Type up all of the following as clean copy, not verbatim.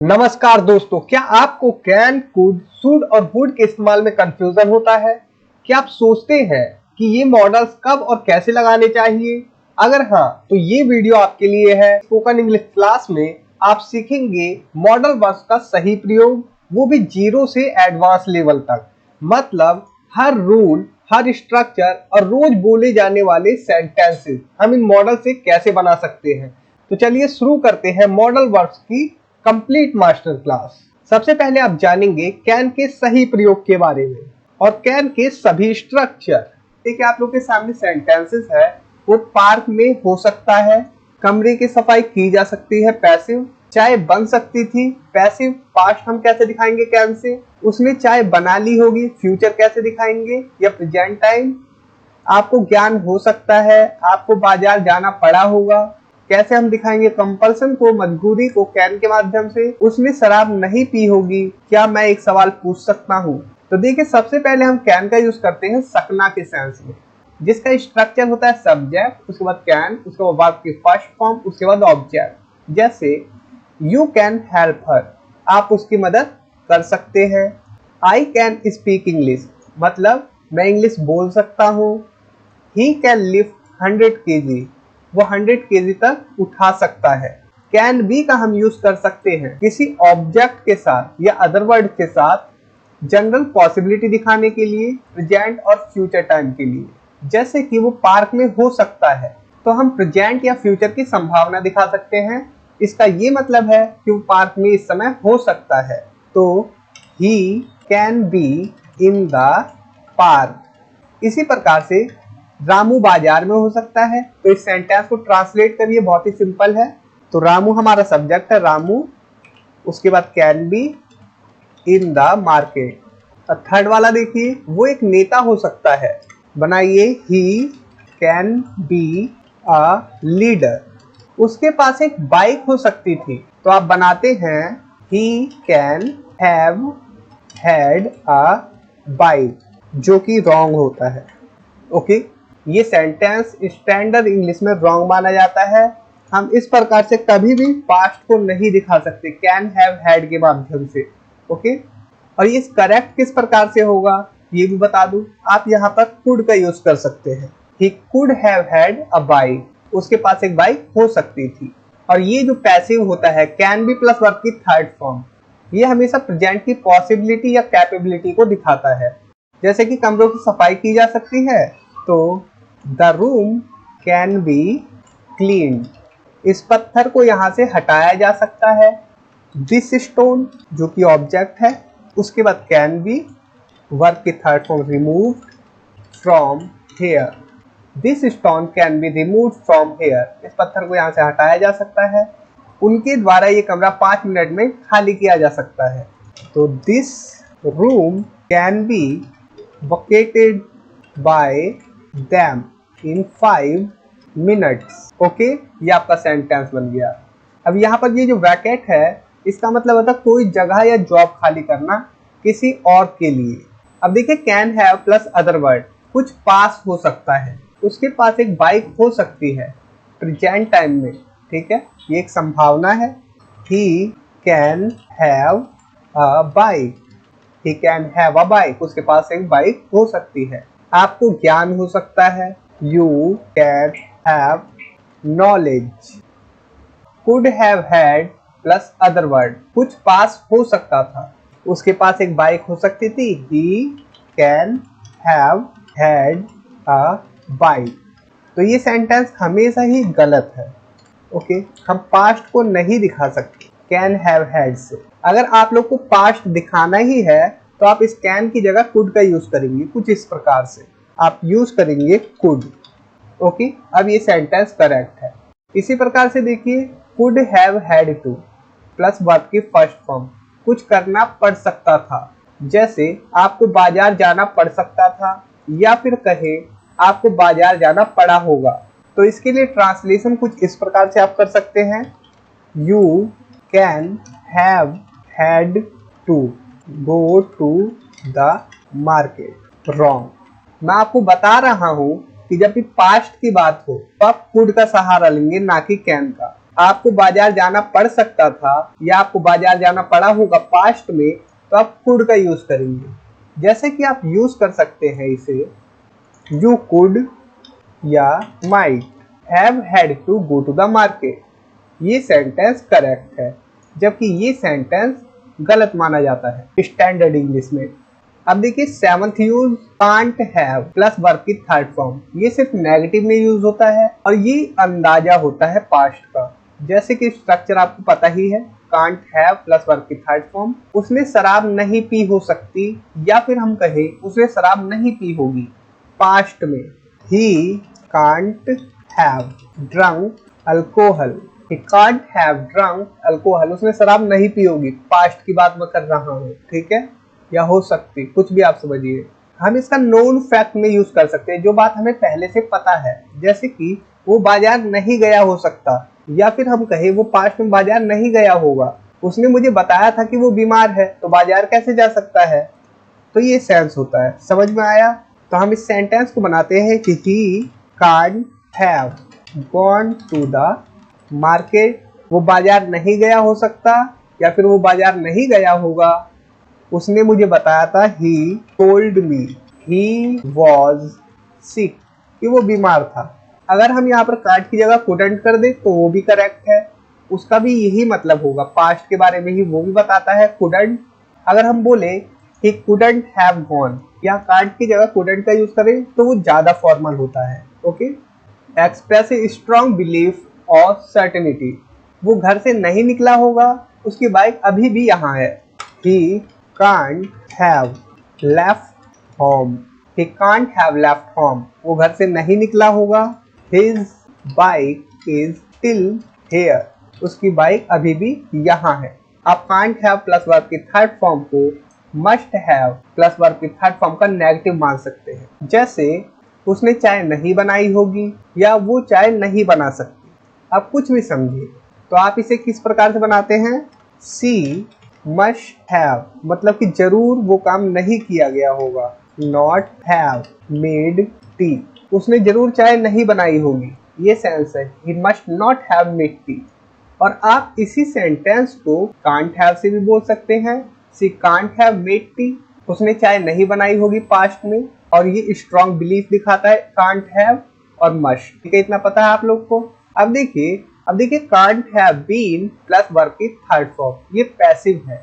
नमस्कार दोस्तों, क्या आपको कैन, कुड, शुड और वुड के इस्तेमाल में कंफ्यूजन होता है? क्या आप सोचते हैं कि ये मॉडल्स कब और कैसे लगाने चाहिए? अगर हाँ, तो ये वीडियो आपके लिए है। स्पोकन इंग्लिश क्लास में आप सीखेंगे मॉडल वर्ब्स का सही प्रयोग, वो भी जीरो से एडवांस लेवल तक। मतलब हर रूल, हर स्ट्रक्चर और रोज बोले जाने वाले सेंटेंसेस हम इन मॉडल से कैसे बना सकते हैं। तो चलिए शुरू करते हैं मॉडल वर्ब्स की कंप्लीट मास्टर क्लास। सबसे पहले आप जानेंगे कैन के सही प्रयोग के बारे में और कैन के सभी स्ट्रक्चर। देखिए, आप लोग के सामने सेंटेंसेस है। वो पार्क में हो सकता है, कमरे की सफाई की जा सकती है पैसिव, चाय बन सकती थी पैसिव, पास्ट हम कैसे दिखाएंगे कैन से, उसने चाय बना ली होगी फ्यूचर कैसे दिखाएंगे, या प्रेजेंट टाइम। आपको ज्ञान हो सकता है, आपको बाजार जाना पड़ा होगा, कैसे हम दिखाएंगे कंपल्सन को, मजबूरी को कैन के माध्यम से। उसने शराब नहीं पी होगी, क्या मैं एक सवाल पूछ सकता हूँ। तो देखिए, सबसे पहले हम कैन का यूज करते हैं सकना के सेंस में, जिसका स्ट्रक्चर होता है सब्जेक्ट, उसके बाद कैन, उसके बाद वर्ब की फर्स्ट फॉर्म, उसके बाद ऑब्जेक्ट। जैसे यू कैन हेल्प हर, आप उसकी मदद कर सकते हैं। आई कैन स्पीक इंग्लिश, मतलब मैं इंग्लिश बोल सकता हूँ। ही कैन लिफ्ट 100 kg, वो 100 kg तक उठा सकता है। कैन बी का हम यूज कर सकते हैं किसी ऑब्जेक्ट के साथ या अदर वर्ड के साथ जनरल पॉसिबिलिटी दिखाने के लिए, प्रेजेंट और फ्यूचर टाइम के लिए। जैसे कि वो पार्क में हो सकता है, तो हम प्रेजेंट या फ्यूचर की संभावना दिखा सकते हैं। इसका ये मतलब है कि वो पार्क में इस समय हो सकता है। तो he can be in the park. इसी प्रकार से रामू बाजार में हो सकता है। तो इस सेंटेंस को ट्रांसलेट करिए, बहुत ही सिंपल है। तो रामू हमारा सब्जेक्ट है, रामू, उसके बाद can be in the market. Third वाला देखिए, वो एक नेता हो सकता है, बनाइए he can be a leader. उसके पास एक बाइक हो सकती थी, तो आप बनाते हैं he can have had a bike, जो कि रॉन्ग होता है। ओके, ये सेंटेंस स्टैंडर्ड इंग्लिश में रॉन्ग माना जाता है। हम इस प्रकार से कभी भी पास्ट को नहीं दिखा सकते कैन हैव हैड के माध्यम से। ओके, और ये करेक्ट किस प्रकार से होगा ये भी बता दूं। आप यहाँ पर कुड का यूज कर सकते हैं। ही could have had a bike, उसके पास एक बाइक हो सकती थी। और ये जो पैसिव होता है कैन बी प्लस वर्ब की थर्ड फॉर्म, ये हमेशा प्रेजेंट की पॉसिबिलिटी या कैपेबिलिटी को दिखाता है। जैसे कि कमरों की सफाई की जा सकती है, तो the room can B clean, इस पत्थर को यहाँ से हटाया जा सकता है। दिस स्टोन, जो कि ऑब्जेक्ट है, उसके बाद कैन बी, वर्ब की third form remove from here. This stone can be remove from here, इस पत्थर को यहाँ से हटाया जा सकता है। उनके द्वारा ये कमरा 5 मिनट में खाली किया जा सकता है। तो this room can be vacated by them in 5 minutes. Okay, ये आपका सेंटेंस बन गया। अब यहाँ पर ये जो वैकेट है, इसका मतलब होता है कोई जगह या जॉब खाली करना किसी और के लिए। अब देखिए, can have plus other word, कुछ पास हो सकता है, उसके पास एक बाइक हो सकती है प्रेजेंट टाइम में। ठीक है, ये एक संभावना है। He can have a bike, he can have a bike, उसके पास एक बाइक हो सकती है। आपको ज्ञान हो सकता है, you can have knowledge. Could have had plus other word, कुछ पास हो सकता था, उसके पास एक बाइक हो सकती थी। He can have had a bike. तो ये सेंटेंस हमेशा ही गलत है। ओके, हम पास्ट को नहीं दिखा सकते कैन हैव हैड से। अगर आप लोग को पास्ट दिखाना ही है, तो आप इस कैन की जगह कुड का यूज करेंगे। कुछ इस प्रकार से आप यूज करेंगे कुड। ओके, अब ये सेंटेंस करेक्ट है। इसी प्रकार से देखिए, could have had two plus verb की फर्स्ट फॉर्म, कुछ करना पड़ सकता था। जैसे आपको बाजार जाना पड़ सकता था, या फिर कहे आपको बाजार जाना पड़ा होगा। तो इसके लिए ट्रांसलेशन कुछ इस प्रकार से आप कर सकते हैं, you can have had to go to the market. Wrong. मैं आपको बता रहा हूं कि जब भी पास्ट की बात हो तो आप कुड का सहारा लेंगे, ना कि कैन का। आपको बाजार जाना पड़ सकता था या आपको बाजार जाना पड़ा होगा पास्ट में, तो आप कुड का यूज करेंगे। जैसे कि आप यूज कर सकते हैं इसे, यू कुड या might have had to go to the market. ये सेंटेंस करेक्ट है, जबकि ये सेंटेंस गलत माना जाता है स्टैंडर्ड इंग्लिश में। अब देखिए seventh use, can't have plus verb की थर्ड फॉर्म। ये सिर्फ नेगेटिव में यूज होता है और ये अंदाजा होता है पास्ट का। जैसे कि स्ट्रक्चर आपको पता ही है, कांट हैव प्लस वर्ब की थर्ड फॉर्म। उसने शराब नहीं पी हो सकती, या फिर हम कहें उसने शराब नहीं पी होगी पास्ट में। ही can't have drunk alcohol. He can't have drunk alcohol. उसने शराब नहीं पी होगी, पास्ट की बात मैं कर रहा हूँ, ठीक है, या हो सकती, कुछ भी आप समझिए। हम इसका नोन फैक्ट में यूज कर सकते हैं, जो बात हमें पहले से पता है। जैसे कि वो बाजार नहीं गया हो सकता, या फिर हम कहें वो पास्ट में बाजार नहीं गया होगा। उसने मुझे बताया था कि वो बीमार है, तो बाजार कैसे जा सकता है। तो ये सेंस होता है, समझ में आया। तो हम इस सेंटेंस को बनाते हैं कि he can't have gone to the market. वो बाजार नहीं गया हो सकता, या फिर वो बाजार नहीं गया होगा। उसने मुझे बताया था, ही told me he was sick, कि वो बीमार था। अगर हम यहाँ पर कांट की जगह कुडंट कर दे तो वो भी करेक्ट है, उसका भी यही मतलब होगा, पास्ट के बारे में ही वो भी बताता है, कुडंट। अगर हम बोले ही कुडंट हैव गॉन, या कांट की जगह कुडंट का यूज करें तो वो ज्यादा फॉर्मल होता है। Okay, express a strong belief और सर्टेनिटी। वो घर से नहीं निकला होगा, उसकी बाइक अभी भी यहाँ है। ही can't have left home. He can't have left home. वो घर से नहीं निकला होगा। His bike is still here. उसकी बाइक अभी भी यहाँ है। आप can't have प्लस वर्ब की थर्ड फॉर्म को must have प्लस वर्ब की थर्ड फॉर्म का नेगेटिव मान सकते हैं। जैसे उसने चाय नहीं बनाई होगी, या वो चाय नहीं बना सकती। आप कुछ भी समझिए। तो आप इसे किस प्रकार से बनाते हैं, सी मस्ट हैव, मतलब कि जरूर वो काम नहीं किया गया होगा। नॉट हैव मेड टी, उसने जरूर चाय नहीं बनाई होगी, ये सेंस है, he must not have made tea. और आप इसी सेंटेंस को कांट हैव से भी बोल सकते हैं, सी कांट हैव मेड टी, उसने चाय नहीं बनाई होगी पास्ट में, और ये स्ट्रॉन्ग बिलीफ दिखाता है कांट हैव और मस्ट। ठीक है, इतना पता है आप लोग को। अब देखिए can't have been plus verb की थर्ड फॉर्म, ये पैसिव है।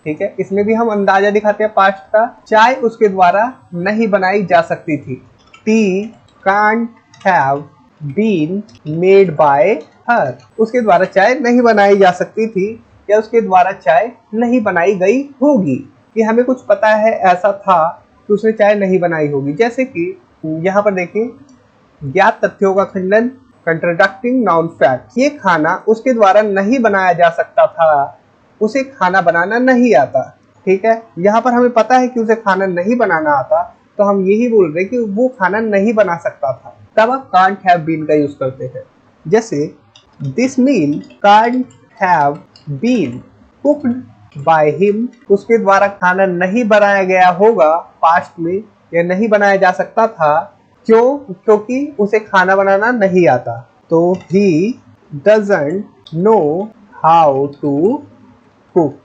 ठीक है, इसमें भी हम अंदाजा दिखाते हैं पास्ट का। चाय उसके द्वारा नहीं बनाई जा सकती थी। Tea can't have been made by her, उसके द्वारा चाय नहीं बनाई जा सकती थी, या उसके द्वारा चाय नहीं बनाई गई होगी। कि हमें कुछ पता है, ऐसा था कि उसने चाय नहीं बनाई होगी। जैसे कि यहाँ पर देखिए, ज्ञात तथ्यों का खंडन, कंट्राडिक्टिंग नाउन फैक्ट। ये खाना उसके द्वारा नहीं बनाया जा सकता था, उसे खाना बनाना नहीं आता। ठीक है, यहाँ पर हमें पता है कि उसे खाना नहीं बनाना आता, तो हम यही बोल रहे कि वो खाना नहीं बना सकता था। तब आप कांट हैव बीन का यूज करते हैं। जैसे this meal can't have been cooked by him, उसके द्वारा खाना नहीं बनाया गया होगा पास्ट में, या नहीं बनाया जा सकता था। क्यों? क्योंकि उसे खाना बनाना नहीं आता। तो he doesn't know how to cook.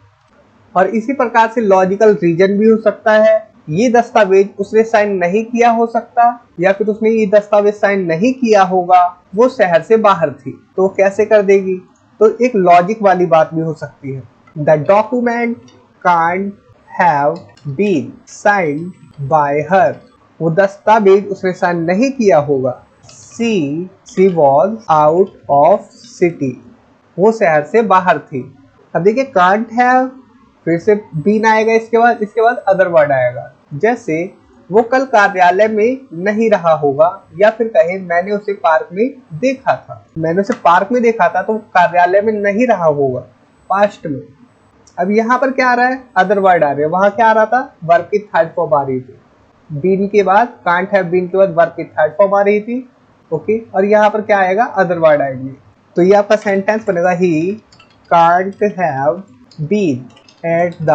और इसी प्रकार से लॉजिकल रीजन भी हो सकता है। ये दस्तावेज उसने साइन नहीं किया हो सकता, या फिर उसने ये दस्तावेज साइन नहीं किया होगा, वो शहर से बाहर थी, तो कैसे कर देगी। तो एक लॉजिक वाली बात भी हो सकती है। The document can't have been signed by her, वो दस्तावेज उसने साइन नहीं किया होगा। She was out of city, वो शहर से बाहर थी। अब देखिए कांट हैव, फिर से बीन आएगा, इसके बाद अदर वर्ड आएगा। जैसे वो कल कार्यालय में नहीं रहा होगा, या फिर कहे मैंने उसे पार्क में देखा था। मैंने उसे पार्क में देखा था, तो कार्यालय में नहीं रहा होगा पास्ट में। अब यहाँ पर क्या आ रहा है, अदर वर्ड आ रहे हैं। वहां क्या आ रहा था, वर्ब की थर्ड फॉर्म आ रही थी। बीन के बाद, कांट हैव बीन के बाद वर्ब की थर्ड फॉर्म आ रही थी। ओके, और यहाँ पर क्या आएगा, अदर वर्ड आएंगे। तो ये आपका सेंटेंस बनेगा, he can't have been at the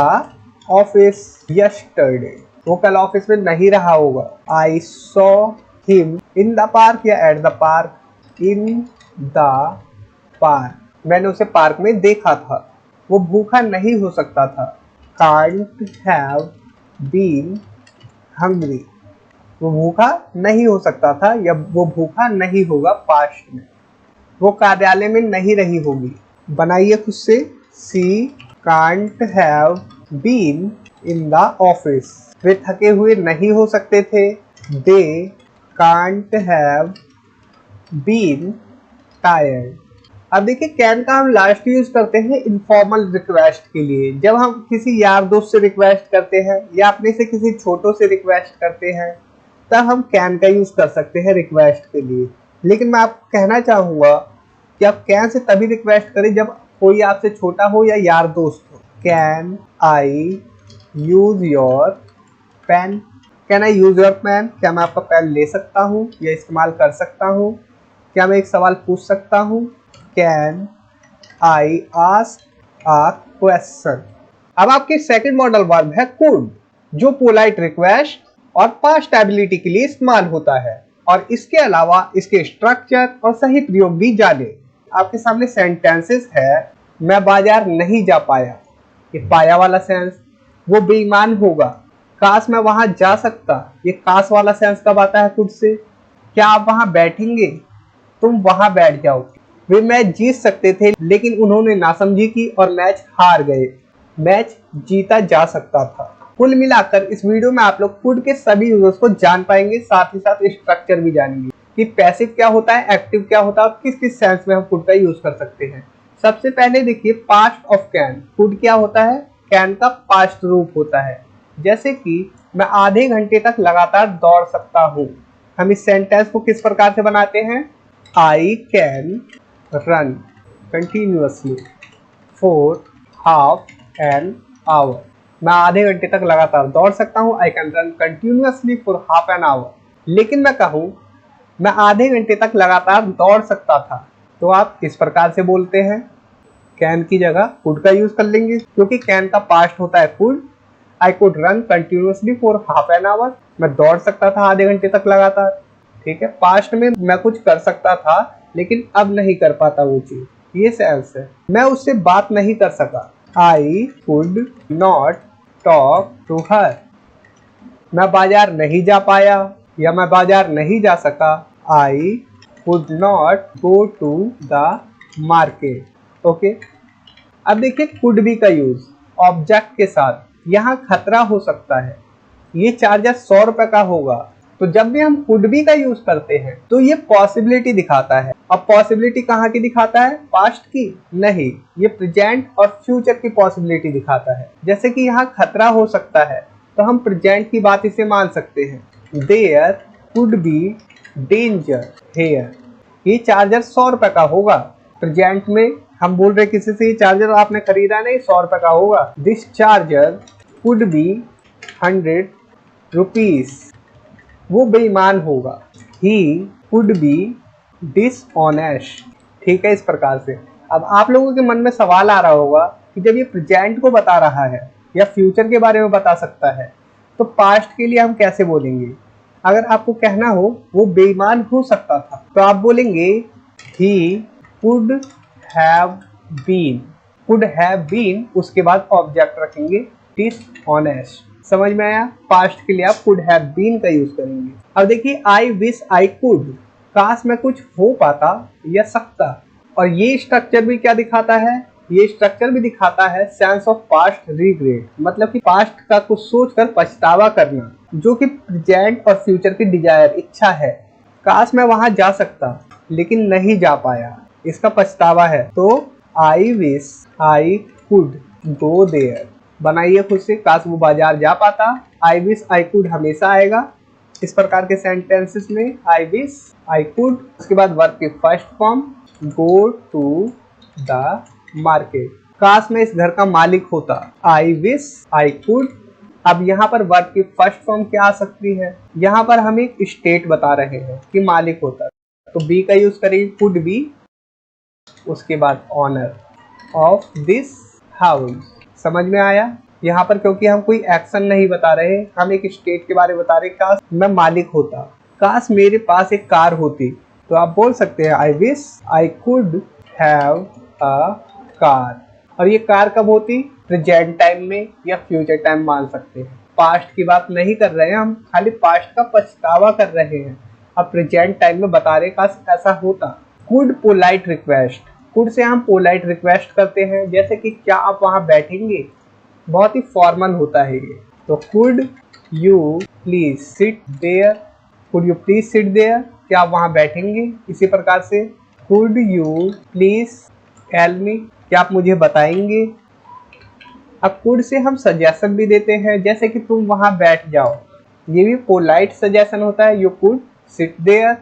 office yesterday, वो कल ऑफिस में नहीं रहा होगा। I saw him in the park, या at the park, in the park. मैंने उसे पार्क में देखा था। वो भूखा नहीं हो सकता था। Can't have been hungry। वो भूखा नहीं हो सकता था या वो भूखा नहीं होगा पास्ट में। वो कार्यालय में नहीं रही होगी। बनाइए खुद से। She can't have been in the office। वे थके हुए नहीं हो सकते थे। They can't have been tired। अब देखिए कैन का हम लास्ट यूज करते हैं इनफॉर्मल रिक्वेस्ट के लिए। जब हम किसी यार दोस्त से रिक्वेस्ट करते हैं या अपने से किसी छोटों से रिक्वेस्ट करते हैं तब हम कैन का यूज कर सकते हैं रिक्वेस्ट के लिए। लेकिन मैं आपको कहना चाहूंगा कि आप कैन से तभी रिक्वेस्ट करें जब कोई आपसे छोटा हो या यार दोस्त हो। Can I use your pen. Can I use your pen. क्या मैं आपका पेन ले सकता हूँ या इस्तेमाल कर सकता हूँ? क्या मैं एक सवाल पूछ सकता हूँ? Can I ask a question. अब आपके सेकंड मॉडल वर्ब है कुड, जो पोलाइट रिक्वेस्ट और पास्ट एबिलिटी के लिए इस्तेमाल होता है। और इसके अलावा इसके स्ट्रक्चर और सही प्रयोग भी जाने। आपके सामने सेंटेंसेस है। मैं बाजार नहीं जा पाया। ये पाया वाला सेंस। वो बेईमान होगा। काश मैं वहां जा सकता। ये काश वाला सेंस कब आता है कुड से? क्या आप वहां बैठेंगे? तुम वहां बैठ जाओ। वे मैच जीत सकते थे लेकिन उन्होंने नासमझी की और मैच हार गए। मैच जीता जा सकता था। कुल मिलाकर इस वीडियो में आप लोग कुड के सभी यूजर्स को जान पाएंगे, साथ ही साथ स्ट्रक्चर भी जानेंगे कि पैसिव क्या होता है, एक्टिव क्या होता है और किस किस सेंस में हम कुड का यूज कर सकते हैं। सबसे पहले देखिए पास्ट ऑफ कैन। कुड क्या होता है? कैन का पास्ट रूप होता है। जैसे कि मैं आधे घंटे तक लगातार दौड़ सकता हूँ। हम इस सेंटेंस को किस प्रकार से बनाते हैं? I can run continuously for half an hour. मैं आधे घंटे तक लगातार दौड़ सकता हूँ। I can run continuously for half an hour. लेकिन मैं कहूँ मैं आधे घंटे तक लगातार दौड़ सकता था तो आप किस प्रकार से बोलते हैं? कैन की जगह कुड का यूज कर लेंगे क्योंकि कैन का पास्ट होता है could. I could run continuously for half an hour. मैं दौड़ सकता था आधे घंटे तक लगातार। ठीक है, पास्ट में मैं कुछ कर सकता था लेकिन अब नहीं कर पाता वो चीज। ये सेंस है। मैं उससे बात नहीं कर सका। I could not talk to her. मैं बाजार नहीं जा पाया या मैं बाजार नहीं जा सका। I could not go to the market. Okay, अब देखिए कुड बी का यूज ऑब्जेक्ट के साथ। यहाँ खतरा हो सकता है। ये चार्जर 100 रुपए का होगा। तो जब भी हम कुड बी का यूज करते हैं तो ये पॉसिबिलिटी दिखाता है। अब पॉसिबिलिटी कहाँ की दिखाता है? पास्ट की नहीं, ये प्रेजेंट और फ्यूचर की पॉसिबिलिटी दिखाता है। जैसे कि यहाँ खतरा हो सकता है तो हम प्रेजेंट की बात इसे मान सकते हैं। There could be danger here. ये चार्जर 100 रुपए का होगा। प्रेजेंट में हम बोल रहे किसी से ये चार्जर आपने खरीदा नहीं, 100 रुपए का होगा। This charger could be 100 rupees. वो बेईमान होगा। He could be dishonest. ठीक है, इस प्रकार से। अब आप लोगों के मन में सवाल आ रहा होगा कि जब ये प्रेजेंट को बता रहा है या फ्यूचर के बारे में बता सकता है तो पास्ट के लिए हम कैसे बोलेंगे? अगर आपको कहना हो वो बेईमान हो सकता था तो आप बोलेंगे he could have been. Could have been, उसके बाद ऑब्जेक्ट रखेंगे डिसऑनेस्ट। समझ में आया? पास्ट के लिए आप कुड हैव बीन का यूज करेंगे। अब देखिए आई विश आई कुड। काश मैं कुछ हो पाता या सकता। और ये स्ट्रक्चर भी क्या दिखाता है? ये स्ट्रक्चर भी दिखाता है सेंस ऑफ पास्ट रिग्रेट, मतलब कि पास्ट का कुछ सोचकर पछतावा करना, जो कि प्रेजेंट और फ्यूचर की डिजायर, इच्छा है। काश मैं वहां जा सकता लेकिन नहीं जा पाया, इसका पछतावा है। तो I wish I could go there. बनाइए खुद से। काश वो बाजार जा पाता। आई विश आई कुड हमेशा आएगा इस प्रकार के सेंटेंसेस में। आई विश आई कुड, उसके बाद वर्ब की first form go to the market. काश मैं इस घर का मालिक होता। I wish I could. अब यहाँ पर वर्ब की फर्स्ट फॉर्म क्या आ सकती है? यहाँ पर हम एक स्टेट बता रहे हैं कि मालिक होता, तो बी का यूज करेंगे कुड बी। उसके बाद ऑनर ऑफ दिस हाउस। समझ में आया? यहाँ पर क्योंकि हम कोई एक्शन नहीं बता रहे, हम एक स्टेट के बारे में बता रहे। काश मैं मालिक होता। काश मेरे पास एक कार होती। तो आप बोल सकते हैं आई wish I could have a car. और ये कार कब होती? प्रेजेंट टाइम में या फ्यूचर टाइम मान सकते हैं। पास्ट की बात नहीं कर रहे हैं हम, खाली पास्ट का पछतावा कर रहे हैं। अब प्रेजेंट टाइम में बता रहे काश ऐसा होता। Could polite request, could say हम पोलाइट रिक्वेस्ट करते हैं, जैसे कि क्या आप वहां बैठेंगे, बहुत ही फॉर्मल होता है ये। तो could you please sit there, could you please sit there, क्या आप वहां बैठेंगे। इसी प्रकार से could you please tell me, क्या आप मुझे बताएंगे। अब कुड से हम सजेशन भी देते हैं, जैसे कि तुम वहां बैठ जाओ, ये भी पोलाइट सजेशन होता है। You could sit there,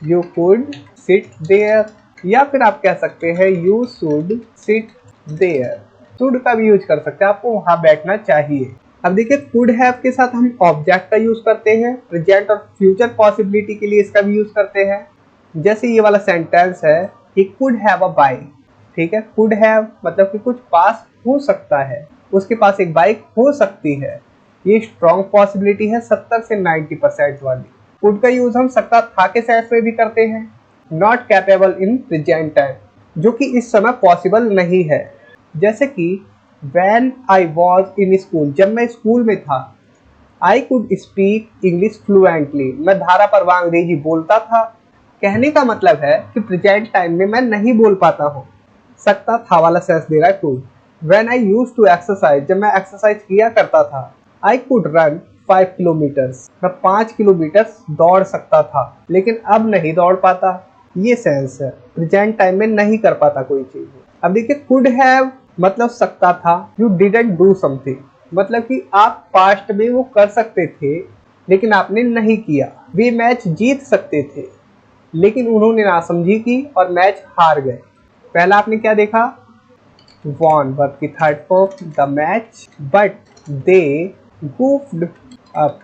you could sit there. या फिर आप कह सकते हैं you should sit there, should का भी यूज कर सकते हैं, आपको वहां बैठना चाहिए। अब देखिए कुड हैव के साथ हम ऑब्जेक्ट का यूज करते हैं, प्रेजेंट और फ्यूचर पॉसिबिलिटी के लिए इसका भी यूज करते हैं। जैसे ये वाला सेंटेंस है, ही कुड हैव अ बाइक, ठीक है। कुड हैव मतलब कि कुछ पास हो सकता है, उसके पास एक बाइक हो सकती है। ये स्ट्रॉन्ग पॉसिबिलिटी है 70 से 90% वाली। कुड का यूज हम सकता था के सेंस में भी करते हैं। Not capable in present time, जो कि इस समय पॉसिबल नहीं है। जैसे कि when I was in school, जब मैं स्कूल में था, I could speak English fluently, मैं धारा पर अंग्रेजी बोलता था। कहने का मतलब है कि प्रेजेंट टाइम में मैं नहीं बोल पाता हूँ। सकता था वाला सेंस दे रहा है could। When I used to exercise, जब मैं एक्सरसाइज किया करता था, I could run 5 किलोमीटर्स, मैं 5 किलोमीटर दौड़ सकता था, लेकिन अब नहीं दौड़ पाता। ये सेंस है, प्रेजेंट टाइम में नहीं कर पाता कोई चीज। अब देखिए कुड हैव मतलब सकता था, यू डिडंट डू समथिंग, मतलब कि आप पास्ट में वो कर सकते थे लेकिन आपने नहीं किया। वे मैच जीत सकते थे लेकिन उन्होंने नासमझी की और मैच हार गए। पहला आपने क्या देखा, वॉन वर्ब की third form the match, but they goofed up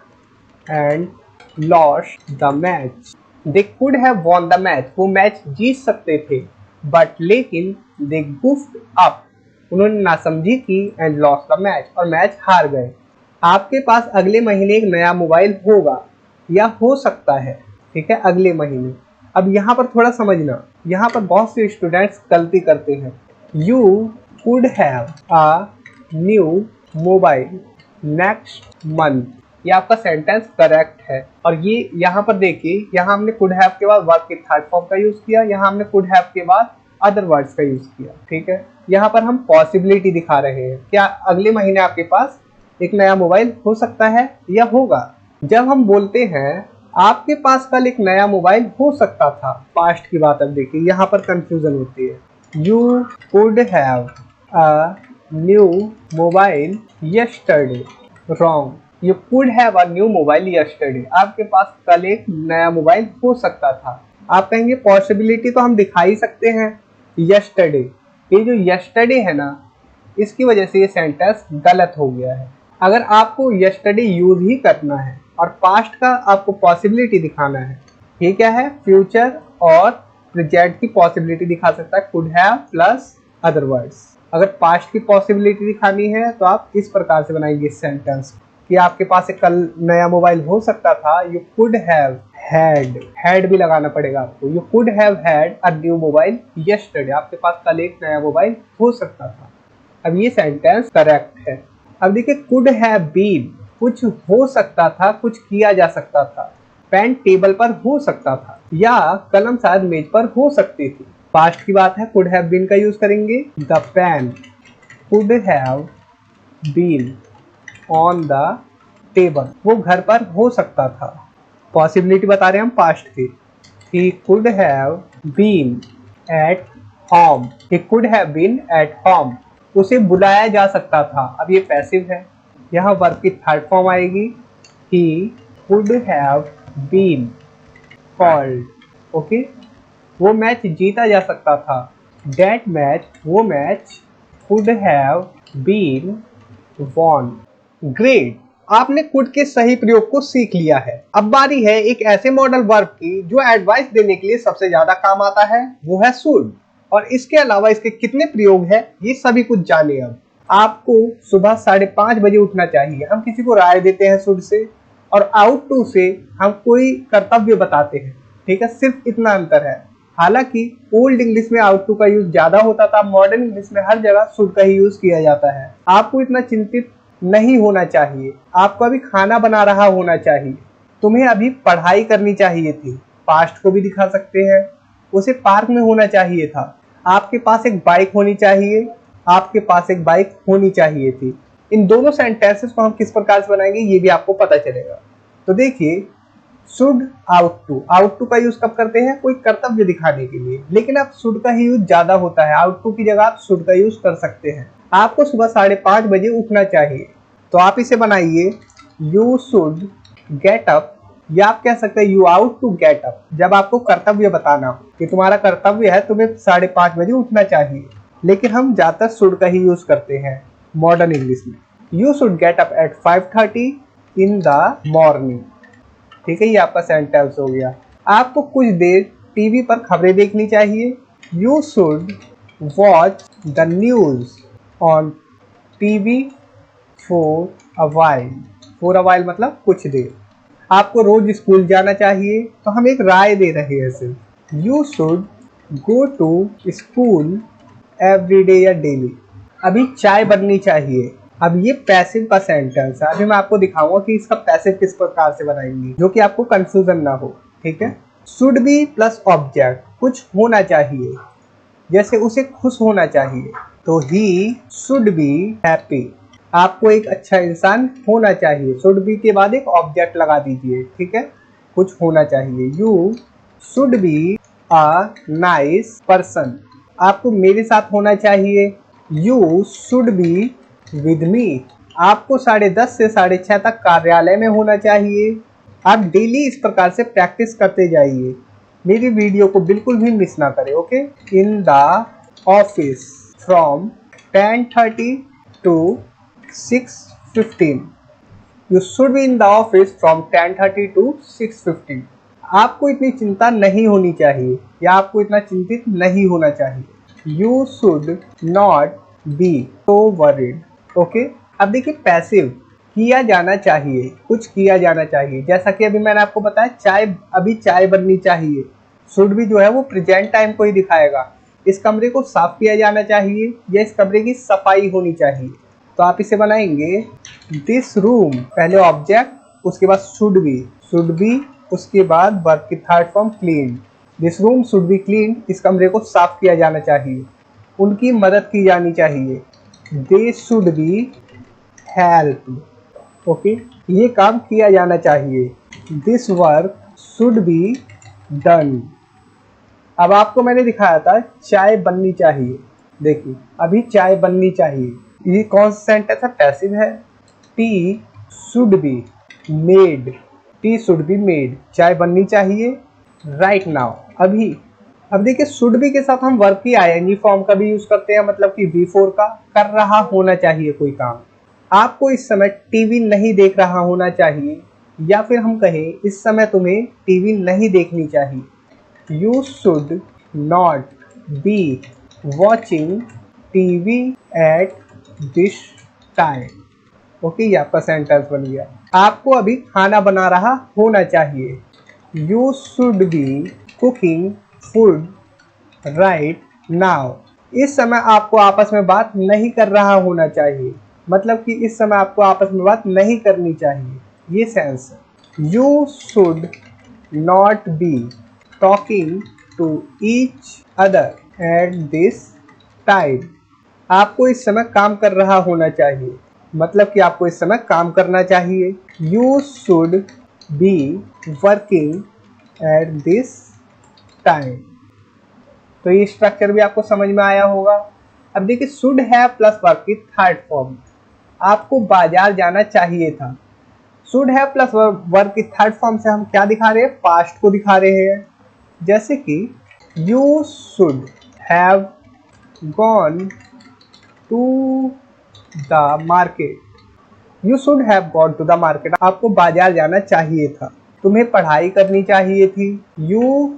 and lost the match. They could have won the match, वो मैच जीत सकते थे, बट लेकिन दे गुफ्ड अप, उन्होंने नासमझी की, एंड लॉस्ट द मैच, और मैच हार गए। आपके पास अगले महीने एक नया मोबाइल होगा या हो सकता है, ठीक है, अगले महीने। अब यहाँ पर थोड़ा समझना, यहाँ पर बहुत से स्टूडेंट्स गलती करते हैं। You could have a new mobile next month, ये आपका सेंटेंस करेक्ट है। और ये यहाँ पर देखिए, यहाँ हमने कुड हैव के बाद वर्ब के थर्ड फॉर्म का यूज किया, यहाँ हमने कुड हैव के बाद अदर वर्ड्स का यूज किया, ठीक है। यहाँ पर हम पॉसिबिलिटी दिखा रहे हैं, क्या अगले महीने आपके पास एक नया मोबाइल हो सकता है या होगा। जब हम बोलते हैं आपके पास कल एक नया मोबाइल हो सकता था, पास्ट की बात, अब देखिए यहाँ पर कंफ्यूजन होती है। You could have a new mobile yesterday, wrong. You could have a new mobile yesterday, आपके पास कल एक नया मोबाइल हो सकता था। आप कहेंगे पॉसिबिलिटी तो हम दिखा ही सकते हैं, यस्टरडे, ये जो यस्टरडे है ना, इसकी वजह से ये सेंटेंस गलत हो गया है। अगर आपको यस्टरडे यूज ही करना है और पास्ट का आपको पॉसिबिलिटी दिखाना है, ये क्या है, फ्यूचर और प्रेजेंट की पॉसिबिलिटी दिखा सकता है could have plus other words. अगर पास्ट की पॉसिबिलिटी दिखानी है तो आप इस प्रकार से बनाएंगे इस सेंटेंस कि आपके पास एक कल नया मोबाइल हो सकता था, यू कुड हैव हैड भी लगाना पड़ेगा आपको। You could have had a new mobile yesterday, आपके पास कल एक नया मोबाइल हो सकता था। अब ये सेंटेंस करेक्ट है। अब देखिए कुड हैव बीन, कुछ हो सकता था, कुछ किया जा सकता था। पेन टेबल पर हो सकता था या कलम शायद मेज पर हो सकती थी। पास्ट की बात है, कुड हैव बीन का यूज करेंगे। The pen could have been on the table, वो घर पर हो सकता था। पॉसिबिलिटी बता रहे हैं हम पास्ट की। He could have been at home, he could have been at home, उसे बुलाया जा सकता था। अब ये पैसिव है, यहाँ वर्ब की थर्ड फॉर्म आएगी, he could have been called, okay. वो मैच जीता जा सकता था, दैट मैच, वो match, could have been won. Great, आपने कुड के सही प्रयोग को सीख लिया है। अब बारी है एक ऐसे मॉडल वर्ब की जो एडवाइस देने के लिए सबसे ज्यादा काम आता है, वो है शुड। और इसके अलावा इसके कितने प्रयोग है ये सभी कुछ जाने। अब आपको सुबह 5:30 बजे उठना चाहिए, हम किसी को राय देते हैं शुड से, और आउट टू से हम कोई कर्तव्य बताते हैं, ठीक है, सिर्फ इतना अंतर है। हालांकि ओल्ड इंग्लिश में आउट टू का यूज ज्यादा होता था, मॉडर्न इंग्लिश में हर जगह शुड का ही यूज किया जाता है। आपको इतना चिंतित नहीं होना चाहिए, आपको अभी खाना बना रहा होना चाहिए, तुम्हें अभी पढ़ाई करनी चाहिए थी। पास्ट को भी दिखा सकते हैं, उसे पार्क में होना चाहिए था, आपके पास एक बाइक होनी चाहिए, आपके पास एक बाइक होनी चाहिए थी। इन दोनों सेंटेंसेस को हम किस प्रकार से बनाएंगे ये भी आपको पता चलेगा। तो देखिए, शुड आउट टू का यूज कब करते हैं? कोई कर्तव्य दिखाने के लिए, लेकिन अब शुड का ही यूज ज्यादा होता है। आउट टू की जगह आप शुड का यूज कर सकते हैं। आपको सुबह 5:30 बजे उठना चाहिए, तो आप इसे बनाइए यू शुड गेट अप, या आप कह सकते हैं you ought to get up, जब आपको कर्तव्य बताना हो कि तुम्हारा कर्तव्य है, तुम्हें 5:30 बजे उठना चाहिए। लेकिन हम ज्यादातर शुड का ही यूज करते हैं मॉडर्न इंग्लिश में। You should get up at 5:30 in the morning. ठीक है, ये आपका सेंटेंस हो गया। आपको कुछ देर टीवी पर खबरें देखनी चाहिए। You should watch the news on TV for a while मतलब कुछ देर। आपको रोज स्कूल जाना चाहिए, तो हम एक राय दे रहे हैं सिर्फ। You should go to school every day या डेली। अभी चाय बननी चाहिए। अब ये पैसिव का सेंटेंस है, अभी मैं आपको दिखाऊंगा कि इसका पैसिव किस प्रकार से बनाएंगे, जो कि आपको कंफ्यूजन ना हो। ठीक है, शुड बी प्लस ऑब्जेक्ट, कुछ होना चाहिए, जैसे उसे खुश होना चाहिए, तो ही शुड बी हैप्पी। आपको एक अच्छा इंसान होना चाहिए, शुड बी के बाद एक ऑब्जेक्ट लगा दीजिए। ठीक है, कुछ होना चाहिए। You should be a nice person, आपको मेरे साथ होना चाहिए। You should be with me, आपको 10:30 से 6:30 तक कार्यालय में होना चाहिए। आप डेली इस प्रकार से प्रैक्टिस करते जाइए। मेरी वीडियो को बिल्कुल भी मिस ना करें। Okay, in the office from 10:30 to 6:15। You should be in the office from 10:30 to 6:15। आपको इतनी चिंता नहीं होनी चाहिए, या आपको इतना चिंतित नहीं होना चाहिए। You should not B so worried. Okay, अब देखिए, पैसिव किया जाना चाहिए, कुछ किया जाना चाहिए। जैसा कि अभी मैंने आपको बताया, अभी चाय बननी चाहिए। शुड भी जो है वो प्रेजेंट टाइम को ही दिखाएगा। इस कमरे को साफ किया जाना चाहिए, या इस कमरे की सफाई होनी चाहिए। तो आप इसे बनाएंगे दिस रूम, पहले ऑब्जेक्ट, उसके बाद शुड बी, उसके बाद वर्ब की third form clean. This room should be clean, इस कमरे को साफ किया जाना चाहिए, उनकी मदद की जानी चाहिए। They should be help. Okay, ये काम किया जाना चाहिए। This work should be done. अब आपको मैंने दिखाया था चाय बननी चाहिए, देखिए अभी चाय बननी चाहिए, ये कौन सा सेंटेंस है? पैसिव है। T should be made, T should be made, चाय बननी चाहिए राइट नाउ, अभी। अब देखिए, शुड बी के साथ हम वर्ब की आईएनजी फॉर्म का भी यूज करते हैं, मतलब कि V4 का। कर रहा होना चाहिए कोई काम, आपको इस समय टीवी नहीं देख रहा होना चाहिए, या फिर हम कहें इस समय तुम्हें टीवी नहीं देखनी चाहिए। You should not be watching TV at this time. Okay, ये आपका सेंटेंस बन गया। आपको अभी खाना बना रहा होना चाहिए। You should B cooking food right now, इस समय आपको आपस में बात नहीं कर रहा होना चाहिए, मतलब कि इस समय आपको आपस में बात नहीं करनी चाहिए, ये सेंस है। You should not be talking to each other at this time, आपको इस समय काम कर रहा होना चाहिए, मतलब कि आपको इस समय काम करना चाहिए। You should be working at this time. तो ये स्ट्रक्चर भी आपको समझ में आया होगा। अब देखिए, शुड हैव प्लस वर्ब की थर्ड फॉर्म, आपको बाजार जाना चाहिए था। शुड हैव प्लस वर्ब की थर्ड फॉर्म से हम क्या दिखा रहे हैं? पास्ट को दिखा रहे हैं। जैसे कि you should have gone to the market, you should have gone to the market, आपको बाजार जाना चाहिए था, तुम्हें पढ़ाई करनी चाहिए थी। You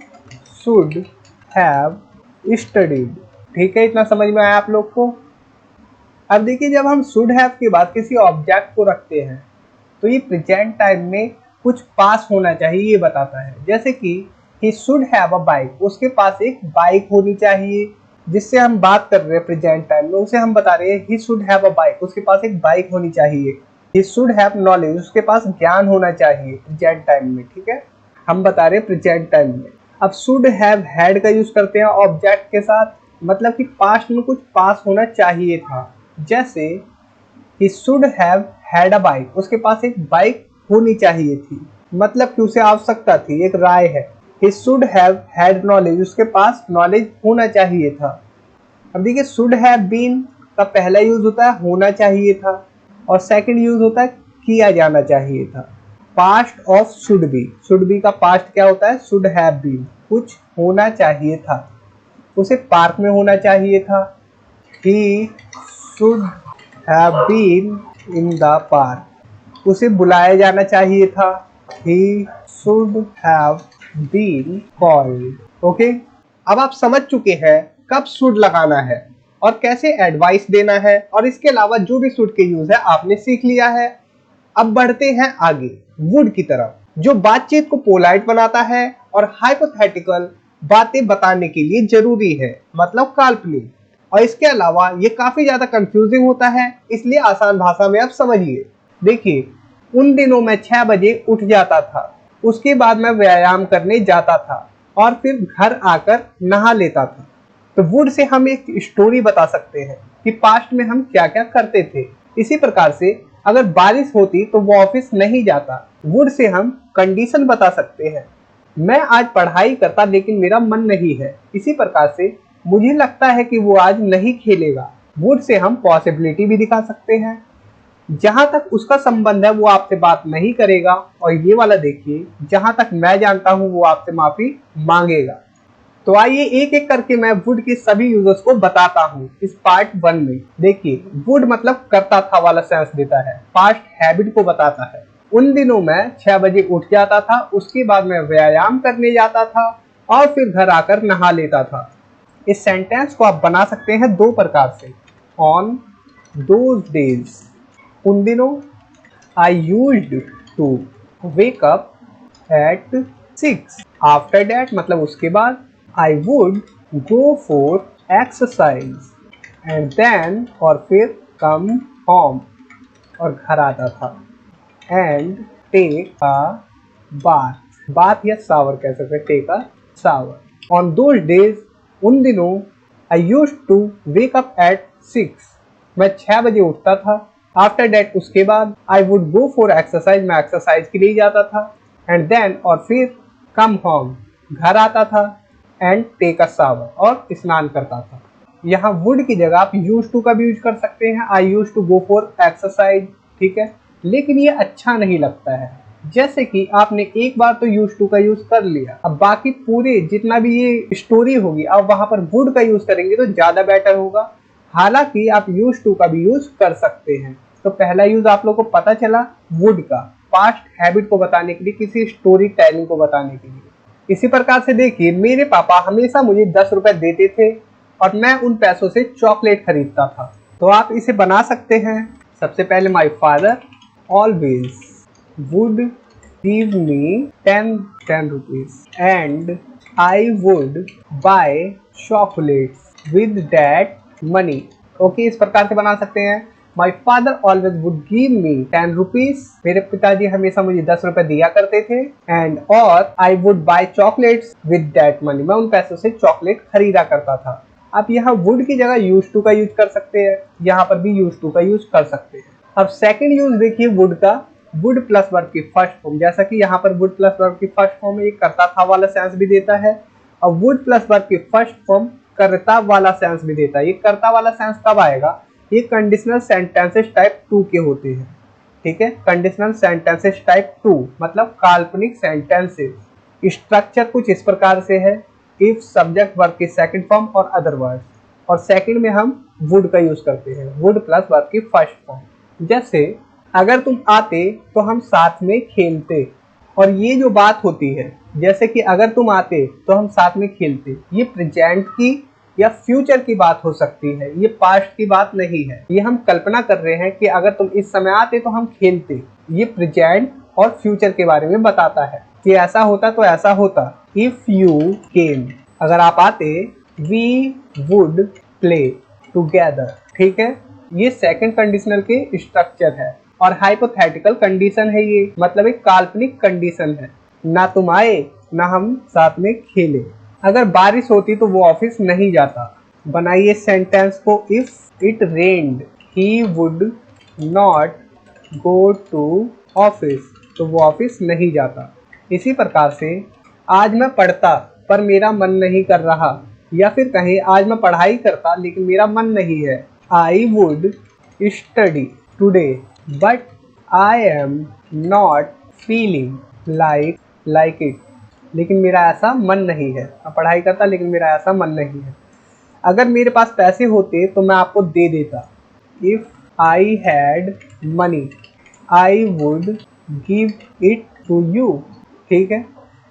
should have studied. ठीक है, इतना समझ में आया आप लोग को? अब देखिए, जब हम शुड हैव के बाद किसी ऑब्जेक्ट को रखते हैं, तो ये प्रेजेंट टाइम में कुछ पास होना चाहिए, ये बताता है। जैसे कि ही शुड हैव अ बाइक, उसके पास एक बाइक होनी चाहिए। जिससे हम बात कर रहे हैं प्रेजेंट टाइम में, उसे हम बता रहे हैं ही शुड हैव अ बाइक, उसके पास एक बाइक होनी चाहिए। ही शुड हैव नॉलेज, उसके पास ज्ञान होना चाहिए प्रेजेंट टाइम में, ठीक है, हम बता रहे हैं प्रेजेंट टाइम में। अब शुड हैव हैड का यूज करते हैं ऑब्जेक्ट के साथ, मतलब कि पास्ट में कुछ पास होना चाहिए था। जैसे ही should have had a bike, उसके पास एक बाइक होनी चाहिए थी, मतलब कि उसे आवश्यकता थी, एक राय है। ही शुड हैव हैड नॉलेज, उसके पास नॉलेज होना चाहिए था। अब देखिए शुड हैव बीन का पहला यूज होता है होना चाहिए था, और सेकंड यूज होता है किया जाना चाहिए था। पास्ट ऑफ शुड बी का पास्ट क्या होता है, शुड हैव बीन, कुछ होना चाहिए था, उसे पार्क में होना चाहिए था। He should have been in the park, उसे बुलाया जाना चाहिए था। He should have been called. Okay, अब आप समझ चुके हैं कब शुड लगाना है और कैसे एडवाइस देना है, और इसके अलावा जो भी शुड के यूज है आपने सीख लिया है। अब बढ़ते हैं आगे वुड की तरफ, जो बातचीत को पोलाइट बनाता है और हाइपोथेटिकल बातें बताने के लिए जरूरी है, मतलब काल्पनिक। और इसके अलावा ये काफी ज्यादा कंफ्यूजिंग होता है, इसलिए आसान भाषा में आप समझिए। देखिए, उन दिनों मैं 6 बजे उठ जाता था, उसके बाद मैं व्यायाम करने जाता था और फिर घर आकर नहा लेता था। तो वुड से हम एक स्टोरी बता सकते हैं कि पास्ट में हम क्या क्या करते थे। इसी प्रकार से अगर बारिश होती तो वो ऑफिस नहीं जाता, वुड से हम कंडीशन बता सकते हैं। मैं आज पढ़ाई करता लेकिन मेरा मन नहीं है, इसी प्रकार से मुझे लगता है कि वो आज नहीं खेलेगा, वुड से हम पॉसिबिलिटी भी दिखा सकते हैं। जहां तक उसका संबंध है वो आपसे बात नहीं करेगा, और ये वाला देखिए, जहां तक मैं जानता हूं वो आपसे माफी मांगेगा। तो आइए एक एक करके मैं वुड के सभी यूजर्स को बताता हूँ इस पार्ट 1 में। देखिए, वुड मतलब करता था वाला सेंस देता है, पास्ट हैबिट को बताता है। उन दिनों मैं 6 बजे उठ जाता था, उसके बाद मैं व्यायाम करने जाता था और फिर घर आकर नहा लेता था। इस सेंटेंस को आप बना सकते हैं 2 प्रकार से। ऑन दोज डेज, उन दिनों, I used to wake up at 6, after that मतलब उसके बाद, I would go for exercise and then और फिर come home और घर आता था and take a bath या shower कह सकते हैं, take a shower. On those days, उन दिनों, I used to wake up at 6, मैं 6 बजे उठता था। After that उसके बाद, I would go for exercise, मैं एक्सरसाइज के लिए जाता था। And then और फिर come home, घर आता था। एंड टेक अ शावर और स्नान करता था। यहाँ वुड की जगह आप यूज टू का भी यूज कर सकते हैं, I use to go for exercise, ठीक है, लेकिन ये अच्छा नहीं लगता है। जैसे कि आपने एक बार तो यूज टू का यूज कर लिया, अब बाकी पूरे जितना भी ये स्टोरी होगी आप वहां पर वुड का यूज करेंगे तो ज्यादा बेटर होगा। हालांकि आप यूज टू का भी यूज कर सकते हैं। तो पहला यूज आप लोग को पता चला वुड का, पास्ट हैबिट को बताने के लिए, किसी स्टोरी टेलिंग को बताने के लिए। इसी प्रकार से देखिए, मेरे पापा हमेशा मुझे 10 रुपए देते थे और मैं उन पैसों से चॉकलेट खरीदता था। तो आप इसे बना सकते हैं। सबसे पहले, my father always would give me 10 rupees and I would buy chocolates with that money. Okay, इस प्रकार से बना सकते हैं। My father always would give me 10 rupees, मेरे पिताजी हमेशा मुझे 10 रुपए दिया करते थे। एंड और I would buy chocolates with that money, मैं उन पैसों से चॉकलेट खरीदा करता था। आप यहाँ वुड की जगह यूज टू का यूज कर सकते हैं, यहाँ पर भी यूज टू का यूज कर सकते हैं। अब सेकंड यूज देखिए वुड का, वुड प्लस वर्ब की फर्स्ट फॉर्म, जैसा कि यहाँ पर वुड प्लस वर्ब की फर्स्ट फॉर्म में करता था वाला सेंस भी देता है, और वुड प्लस वर्ब की फर्स्ट फॉर्म करता वाला सेंस भी देता है। ये करता वाला सेंस कब आएगा, ये कंडीशनल सेंटेंसेस टाइप 2 के होते हैं, ठीक है, कंडीशनल सेंटेंसेस टाइप 2 मतलब काल्पनिक सेंटेंसेस। स्ट्रक्चर कुछ इस प्रकार से है, इफ सब्जेक्ट वर्ब की सेकंड फॉर्म और अदर वर्ड्स, और सेकंड में हम वुड का यूज करते हैं, वुड प्लस वर्ब की फर्स्ट फॉर्म। जैसे अगर तुम आते तो हम साथ में खेलते, और ये जो बात होती है, जैसे कि अगर तुम आते तो हम साथ में खेलते, ये प्रेजेंट की या फ्यूचर की बात हो सकती है, ये पास्ट की बात नहीं है। ये हम कल्पना कर रहे हैं कि अगर तुम इस समय आते तो हम खेलते, ये प्रेजेंट और फ्यूचर के बारे में बताता है कि ऐसा होता तो ऐसा होता। इफ यू केम, अगर आप आते, वी वुड प्ले टुगेदर। ठीक है, ये सेकंड कंडीशनल के स्ट्रक्चर है और हाइपोथेटिकल कंडीशन है, ये मतलब एक काल्पनिक कंडीशन है। ना तुम आए ना हम साथ में खेले। अगर बारिश होती तो वो ऑफिस नहीं जाता। बनाइए सेंटेंस को, if it rained he would not go to office, तो वो ऑफिस नहीं जाता। इसी प्रकार से आज मैं पढ़ता पर मेरा मन नहीं कर रहा, या फिर कहें आज मैं पढ़ाई करता लेकिन मेरा मन नहीं है। I would study today but I am not feeling like it, लेकिन मेरा ऐसा मन नहीं है। मैं पढ़ाई करता लेकिन मेरा ऐसा मन नहीं है। अगर मेरे पास पैसे होते तो मैं आपको दे देता। If I had money I would give it to you. ठीक है,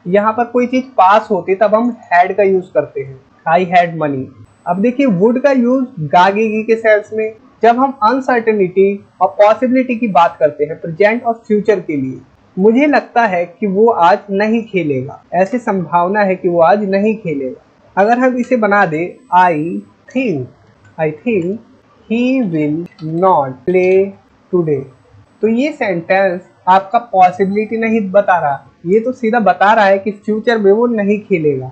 यहाँ पर कोई चीज पास होती तब हम हैड का यूज करते हैं, आई हैड मनी। अब देखिए वुड का यूज गागेगी के सेंस में, जब हम अनसर्टेनिटी और पॉसिबिलिटी की बात करते हैं प्रेजेंट और फ्यूचर के लिए। मुझे लगता है कि वो आज नहीं खेलेगा, ऐसी संभावना है कि वो आज नहीं खेलेगा। अगर हम इसे बना दे, I think he will not play today, तो ये सेंटेंस आपका पॉसिबिलिटी नहीं बता रहा, ये तो सीधा बता रहा है कि फ्यूचर में वो नहीं खेलेगा।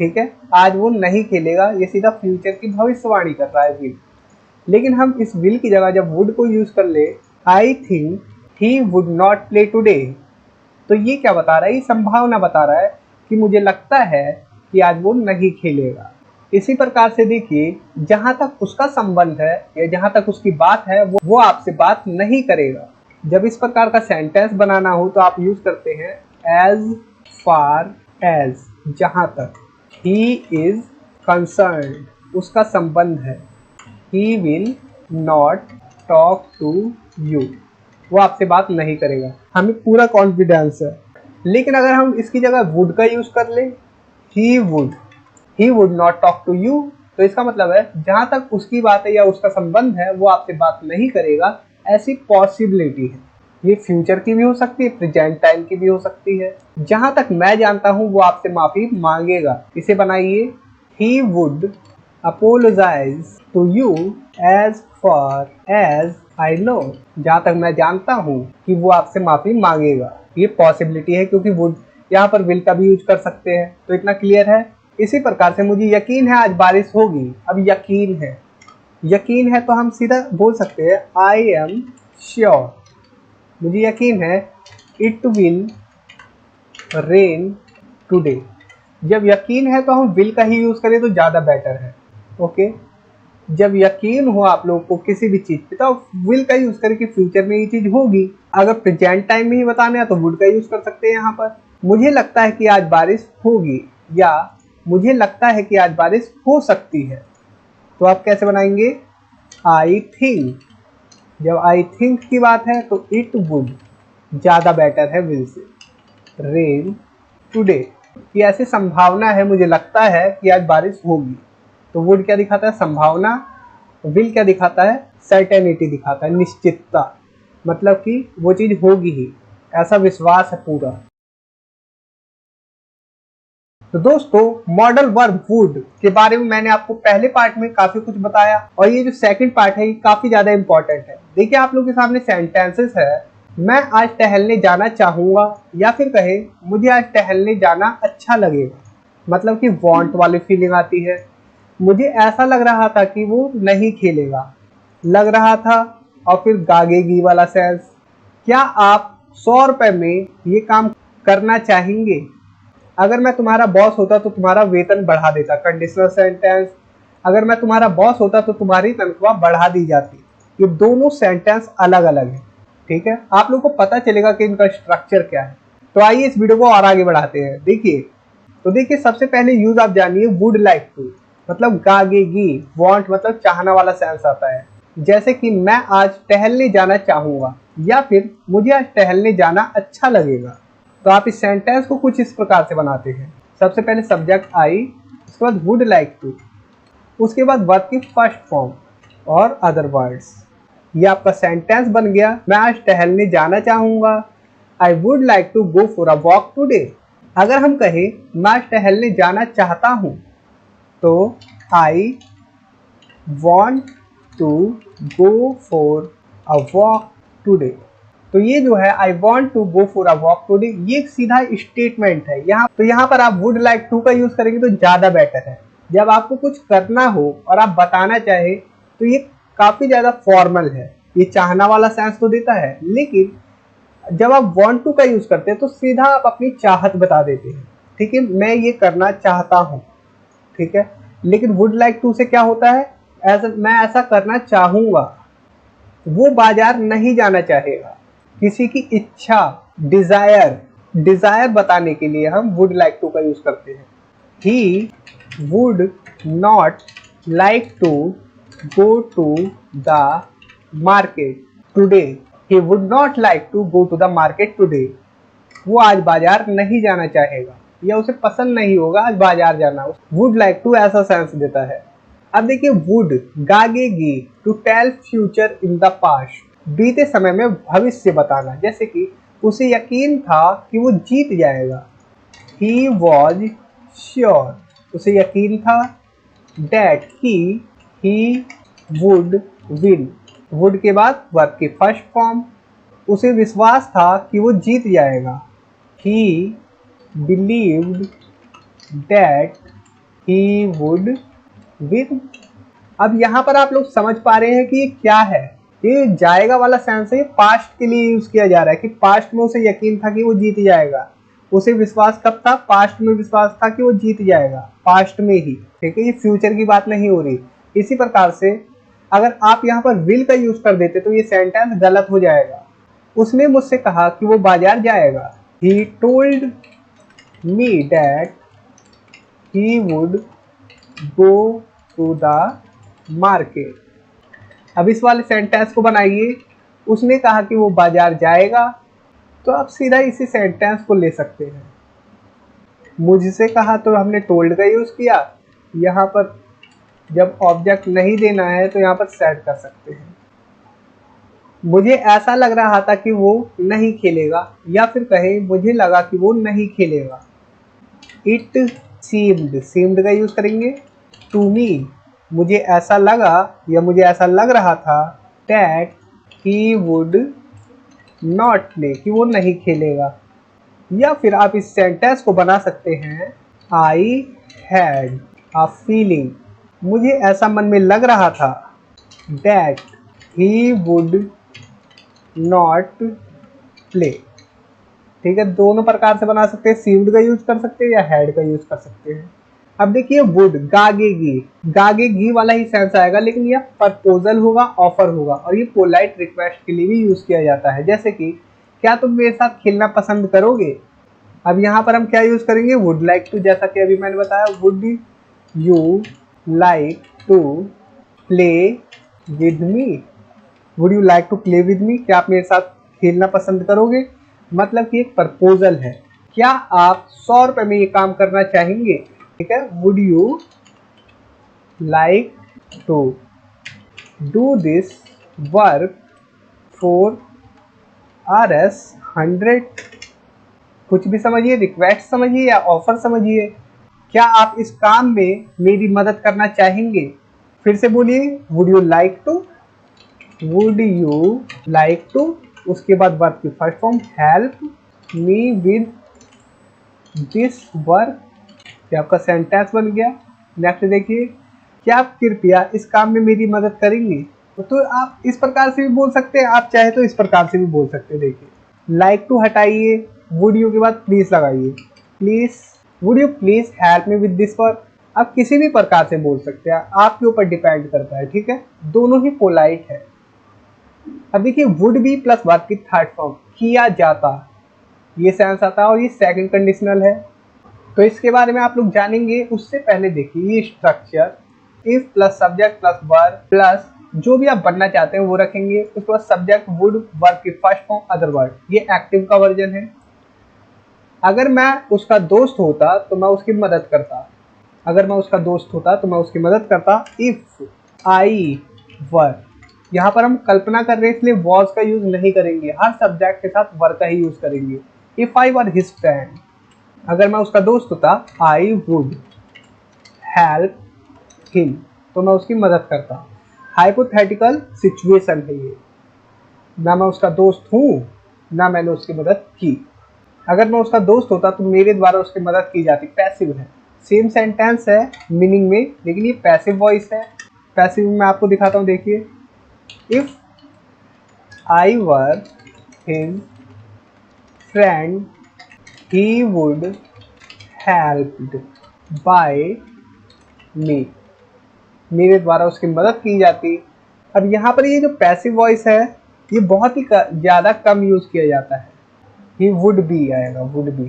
ठीक है, आज वो नहीं खेलेगा, ये सीधा फ्यूचर की भविष्यवाणी कर रहा है विल। लेकिन हम इस विल की जगह जब वुड को यूज कर ले, आई think he would not play today, तो ये क्या बता रहा है? ये संभावना बता रहा है कि मुझे लगता है कि आज वो नहीं खेलेगा। इसी प्रकार से देखिए, जहां तक उसका संबंध है या जहां तक उसकी बात है, वो आपसे बात नहीं करेगा। जब इस प्रकार का सेंटेंस बनाना हो तो आप यूज करते हैं एज फार एज, जहां तक। ही इज कंसर्न्ड, उसका संबंध है। He will not talk to you, वो आपसे बात नहीं करेगा। हमें पूरा कॉन्फिडेंस है। लेकिन अगर हम इसकी जगह वुड का यूज कर ले, he would not talk to you, तो इसका मतलब है जहां तक उसकी बात है या उसका संबंध है वो आपसे बात नहीं करेगा, ऐसी पॉसिबिलिटी है। ये फ्यूचर की भी हो सकती है, प्रेजेंट टाइम की भी हो सकती है। जहां तक मैं जानता हूं वो आपसे माफी मांगेगा। इसे बनाइए, he would apologise to you as far as I know, जहां तक मैं जानता हूं कि वो आपसे माफी मांगेगा। ये पॉसिबिलिटी है क्योंकि वुड यहाँ पर विल का भी यूज कर सकते हैं। तो इतना क्लियर है। इसी प्रकार से मुझे यकीन है आज बारिश होगी। अब यकीन है तो हम सीधा बोल सकते हैं आई एम श्योर, मुझे यकीन है इट विल रेन टुडे। जब यकीन है तो हम विल का ही यूज करें तो ज्यादा बेटर है। ओके, जब यकीन हो आप लोगों को किसी भी चीज पे तो विल का यूज करें कि फ्यूचर में ये चीज होगी। अगर प्रेजेंट टाइम में ही बताना है तो वुड का यूज कर सकते हैं। यहाँ पर मुझे लगता है कि आज बारिश होगी या मुझे लगता है कि आज बारिश हो सकती है, तो आप कैसे बनाएंगे? I think. जब आई थिंक की बात है तो इट वुड ज्यादा बेटर है विल से। रेन टुडे की ऐसी संभावना है, मुझे लगता है कि आज बारिश होगी, तो वुड क्या दिखाता है? संभावना। विल क्या दिखाता है? सर्टेनिटी दिखाता है, निश्चितता, मतलब कि वो चीज होगी ही, ऐसा विश्वास है पूरा। तो दोस्तों, मॉडल वर्ब वुड के बारे में मैंने आपको पहले पार्ट में काफी कुछ बताया और ये जो सेकंड पार्ट है ये काफी ज्यादा इंपॉर्टेंट है। देखिए आप लोगों के सामने सेंटेंसेस है, मैं आज टहलने जाना चाहूंगा या फिर कहे मुझे आज टहलने जाना अच्छा लगेगा, मतलब कि वांट वाली फीलिंग आती है। मुझे ऐसा लग रहा था कि वो नहीं खेलेगा, लग रहा था, और फिर गागेगी वाला सेंस। क्या आप 100 रुपए में ये काम करना चाहेंगे? अगर मैं तुम्हारा बॉस होता तो तुम्हारा वेतन बढ़ा देता, कंडीशनल सेंटेंस। अगर मैं तुम्हारा बॉस होता तो तुम्हारी तनख्वाह बढ़ा दी जाती। ये दोनों सेंटेंस अलग अलग है। ठीक है, आप लोगों को पता चलेगा कि इनका स्ट्रक्चर क्या है। तो आइए इस वीडियो को और आगे बढ़ाते हैं। देखिए सबसे पहले यूज आप जानिए वुड लाइक टू, मतलब गागेगी। वांट मतलब चाहना वाला सेंस आता है, जैसे कि मैं आज टहलने जाना चाहूंगा या फिर मुझे आज टहलने जाना अच्छा लगेगा। तो आप इस सेंटेंस को कुछ इस प्रकार से बनाते हैं। सबसे पहले सब्जेक्ट आई, उसके बाद वुड लाइक टू, उसके बाद वर्ब की फर्स्ट फॉर्म और अदर वर्ड्स। ये आपका सेंटेंस बन गया, मैं आज टहलने जाना चाहूंगा। I would like to go for a walk today. अगर हम कहें मैं टहलने जाना चाहता हूँ तो I want to go for a walk today. तो ये जो है I want to go for a walk today, ये एक सीधा स्टेटमेंट है। यहाँ पर आप वुड लाइक टू का यूज करेंगे तो ज्यादा बेटर है। जब आपको कुछ करना हो और आप बताना चाहे तो ये काफी ज्यादा फॉर्मल है, ये चाहना वाला सेंस तो देता है, लेकिन जब आप वांट टू का यूज करते हैं तो सीधा आप अपनी चाहत बता देते हैं। ठीक है, मैं ये करना चाहता हूँ, ठीक है। लेकिन वुड लाइक टू से क्या होता है, मैं ऐसा करना चाहूंगा। वो बाजार नहीं जाना चाहेगा, किसी की इच्छा, डिजायर बताने के लिए हम वुड लाइक टू का यूज करते हैं। He would not like to go to the market today. He would not like to go to the market today. वो आज बाजार नहीं जाना चाहेगा या उसे पसंद नहीं होगा आज बाजार जाना। वुड लाइक टू ऐसा सेंस देता है। अब देखिए वुड गागेगी to tell future in the past, बीते समय में भविष्य बताना, जैसे कि उसे यकीन था कि वो जीत जाएगा। ही वॉज श्योर, उसे यकीन था। That he would win, would के बाद वर्ब की फर्स्ट फॉर्म, उसे विश्वास था कि वो जीत जाएगा। ही believed that he would win. अब यहाँ पर आप लोग समझ पा रहे हैं कि ये क्या है, ये जाएगा वाला सेंस है, पास्ट के लिए यूज किया जा रहा है कि पास्ट में उसे यकीन था कि वो जीत जाएगा। उसे विश्वास कब था, पास्ट में विश्वास था कि वो जीत जाएगा, पास्ट में ही, ठीक है। ये फ्यूचर की बात नहीं हो रही। इसी प्रकार से अगर आप यहाँ पर विल का यूज कर देते तो ये सेंटेंस गलत हो जाएगा। उसने मुझसे कहा कि वो बाजार जाएगा। He told me that he would go to the market. अब इस वाले सेंटेंस को बनाइए, उसने कहा कि वो बाजार जाएगा, तो आप सीधा इसी सेंटेंस को ले सकते हैं। मुझसे कहा तो हमने टोल्ड का यूज किया, यहाँ पर जब ऑब्जेक्ट नहीं देना है तो यहाँ पर सेट कर सकते हैं। मुझे ऐसा लग रहा था कि वो नहीं खेलेगा, या फिर कहे मुझे लगा कि वो नहीं खेलेगा। इट सीम्ड का यूज करेंगे। टू मी, मुझे ऐसा लगा या मुझे ऐसा लग रहा था। That he would not play, कि वो नहीं खेलेगा। या फिर आप इस सेंटेंस को बना सकते हैं, आई हैड अ फीलिंग, मुझे ऐसा मन में लग रहा था। That he would not play, ठीक है। दोनों प्रकार से बना सकते हैं, सीम्ड का यूज कर सकते हैं या हैड का यूज कर सकते हैं। अब देखिए वुड गागेगी वाला ही सेंस आएगा, लेकिन यह प्रपोजल होगा, ऑफर होगा, और ये पोलाइट रिक्वेस्ट के लिए भी यूज किया जाता है, जैसे कि क्या तुम मेरे साथ खेलना पसंद करोगे। अब यहाँ पर हम क्या यूज करेंगे, वुड लाइक टू, जैसा कि अभी मैंने बताया, would you like to play with me. Would you like to play with me, क्या आप मेरे साथ खेलना पसंद करोगे, मतलब कि एक प्रपोजल है। क्या आप 100 रुपए में ये काम करना चाहेंगे, ठीक है। Would you like to do this work for Rs 100। कुछ भी समझिए, रिक्वेस्ट समझिए या ऑफर समझिए। क्या आप इस काम में मेरी मदद करना चाहेंगे। फिर से बोलिए, would you like to, would you like to, उसके बाद वर्ब की first form help me with this work, ये आपका सेंटेंस बन गया। नेक्स्ट देखिए, क्या आप कृपया इस काम में मेरी मदद करेंगे। तो आप इस प्रकार से भी बोल सकते हैं, आप चाहे तो इस प्रकार से भी बोल सकते हैं। देखिए लाइक टू हटाइए, वुड यू के बाद प्लीज लगाइए, please would you please help me with this work. आप किसी भी प्रकार से बोल सकते हैं, आपके ऊपर डिपेंड करता है, ठीक है। दोनों ही पोलाइट है। अब देखिए वुड बी प्लस वर्ब की थर्ड फॉर्म किया जाता, ये सेंस आता है और ये सेकंड कंडीशनल है। तो इसके बारे में आप लोग जानेंगे, उससे पहले देखिए ये structure if plus subject plus verb plus जो भी आप बनना चाहते हैं वो रखेंगे। उसके बाद सब्जेक्ट वुड, वर्ब की फर्स्ट फॉर्म अदर वर्ड, ये एक्टिव का वर्जन है। अगर मैं उसका दोस्त होता तो मैं उसकी मदद करता, अगर मैं उसका दोस्त होता तो मैं उसकी मदद करता। इफ आई वर, यहाँ पर हम कल्पना कर रहे हैं इसलिए वॉज का यूज नहीं करेंगे, हर सब्जेक्ट के साथ वर का ही यूज करेंगे। If I were his friend, अगर मैं उसका दोस्त होता, आई वुड हेल्प हिम, तो मैं उसकी मदद करता। हाइपोथेटिकल सिचुएशन है ये, ना मैं उसका दोस्त हूँ ना मैंने उसकी मदद की। अगर मैं उसका दोस्त होता तो मेरे द्वारा उसकी मदद की जाती, पैसिव है। सेम सेंटेंस है मीनिंग में, लेकिन ये पैसिव वॉइस है। पैसिव में आपको दिखाता हूँ, देखिए। If I were his friend he would helped by me, मेरे द्वारा उसकी मदद की जाती। अब यहाँ पर ये जो पैसिव वॉइस है ये बहुत ही ज़्यादा कम यूज़ किया जाता है। ही वुड बी आएगा, would be,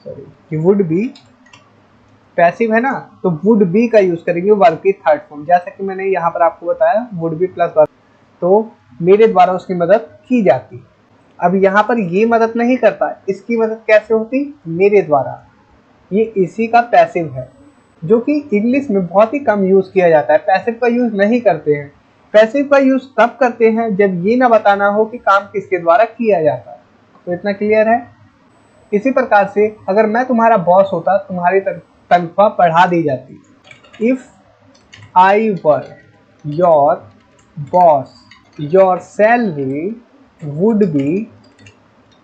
sorry, he would be passive है ना, तो वुड बी का यूज़ करेंगे वर्ब की थर्ड फॉर्म। जैसा कि मैंने यहाँ पर आपको बताया, वुड बी प्लस वर्ब, तो मेरे द्वारा उसकी मदद की जाती। अब यहाँ पर ये मदद नहीं करता, इसकी मदद कैसे होती, मेरे द्वारा। ये इसी का पैसिव है, जो कि इंग्लिश में बहुत ही कम यूज़ किया जाता है। पैसिव का यूज़ नहीं करते हैं। पैसिव का यूज़ तब करते हैं जब ये ना बताना हो कि काम किसके द्वारा किया जाता है। तो इतना क्लियर है। इसी प्रकार से अगर मैं तुम्हारा बॉस होता, तुम्हारी तनख्वाह बढ़ा दी जाती। If I were your boss your salary would be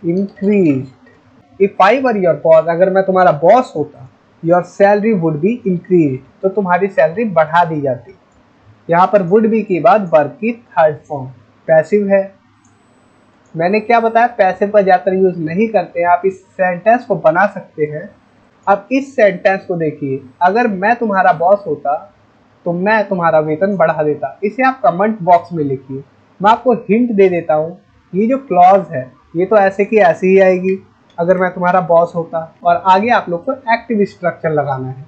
increase. If I were your boss, अगर मैं तुम्हारा बॉस होता, your salary would be increase, तो तुम्हारी सैलरी बढ़ा दी जाती। यहाँ पर वुड बी के बाद वर्ब की थर्ड फॉर्म पैसिव है। मैंने क्या बताया, पैसिव का ज़्यादातर यूज नहीं करते हैं। आप इस सेंटेंस को बना सकते हैं। अब इस सेंटेंस को देखिए, अगर मैं तुम्हारा बॉस होता तो मैं तुम्हारा वेतन बढ़ा देता। इसे आप कमेंट बॉक्स में लिखिए। मैं आपको हिंट दे देता हूँ, ये जो क्लॉज है ये तो ऐसे की ऐसे ही आएगी, अगर मैं तुम्हारा बॉस होता। और आगे आप लोग को एक्टिव स्ट्रक्चर लगाना है।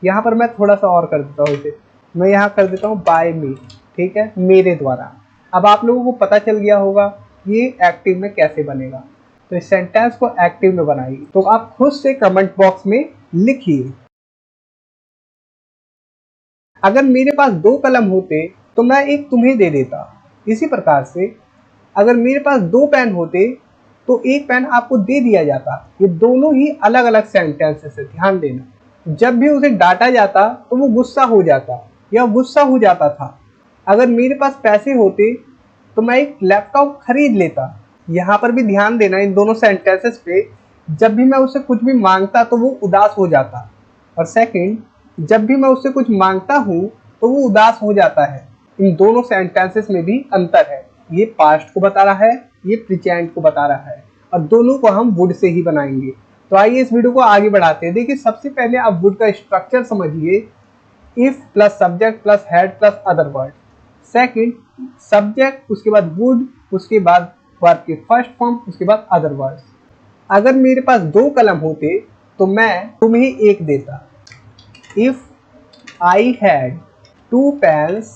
यहाँ पर मैं थोड़ा सा और कर देता हूँ इसे, मैं यहाँ कर देता हूँ बाय मी, ठीक है, मेरे द्वारा। अब आप लोगों को पता चल गया होगा ये एक्टिव में कैसे बनेगा। तो इस सेंटेंस को एक्टिव में बनाइए। तो आप खुद से कमेंट बॉक्स में लिखिए। अगर मेरे पास 2 कलम होते तो मैं एक तुम्हें दे देता। इसी प्रकार से अगर मेरे पास 2 पेन होते तो एक पेन आपको दे दिया जाता। ये दोनों ही अलग अलग सेंटेंसेस है, ध्यान देना। जब भी उसे डांटा जाता तो वो गुस्सा हो जाता या गुस्सा हो जाता था। अगर मेरे पास पैसे होते तो मैं एक लैपटॉप खरीद लेता। यहाँ पर भी ध्यान देना इन दोनों सेंटेंसेस पे। जब भी मैं उससे कुछ भी मांगता तो वो उदास हो जाता, और सेकंड, जब भी मैं उससे कुछ मांगता हूँ तो वो उदास हो जाता है। इन दोनों सेंटेंसेस में भी अंतर है। ये पास्ट को बता रहा है, ये प्रेजेंट को बता रहा है, और दोनों को हम वुड से ही बनाएंगे। तो आइए इस वीडियो को आगे बढ़ाते हैं। देखिए, सबसे पहले आप वुड का स्ट्रक्चर समझिए। If plus subject plus head plus other word. Second, subject, उसके बाद वुड, उसके बाद वर्ब की फर्स्ट फॉर्म, उसके बाद अदर वर्ड्स। अगर मेरे पास 2 कलम होते तो मैं तुम्हें एक देता। इफ आई हैड 2 पेन्स,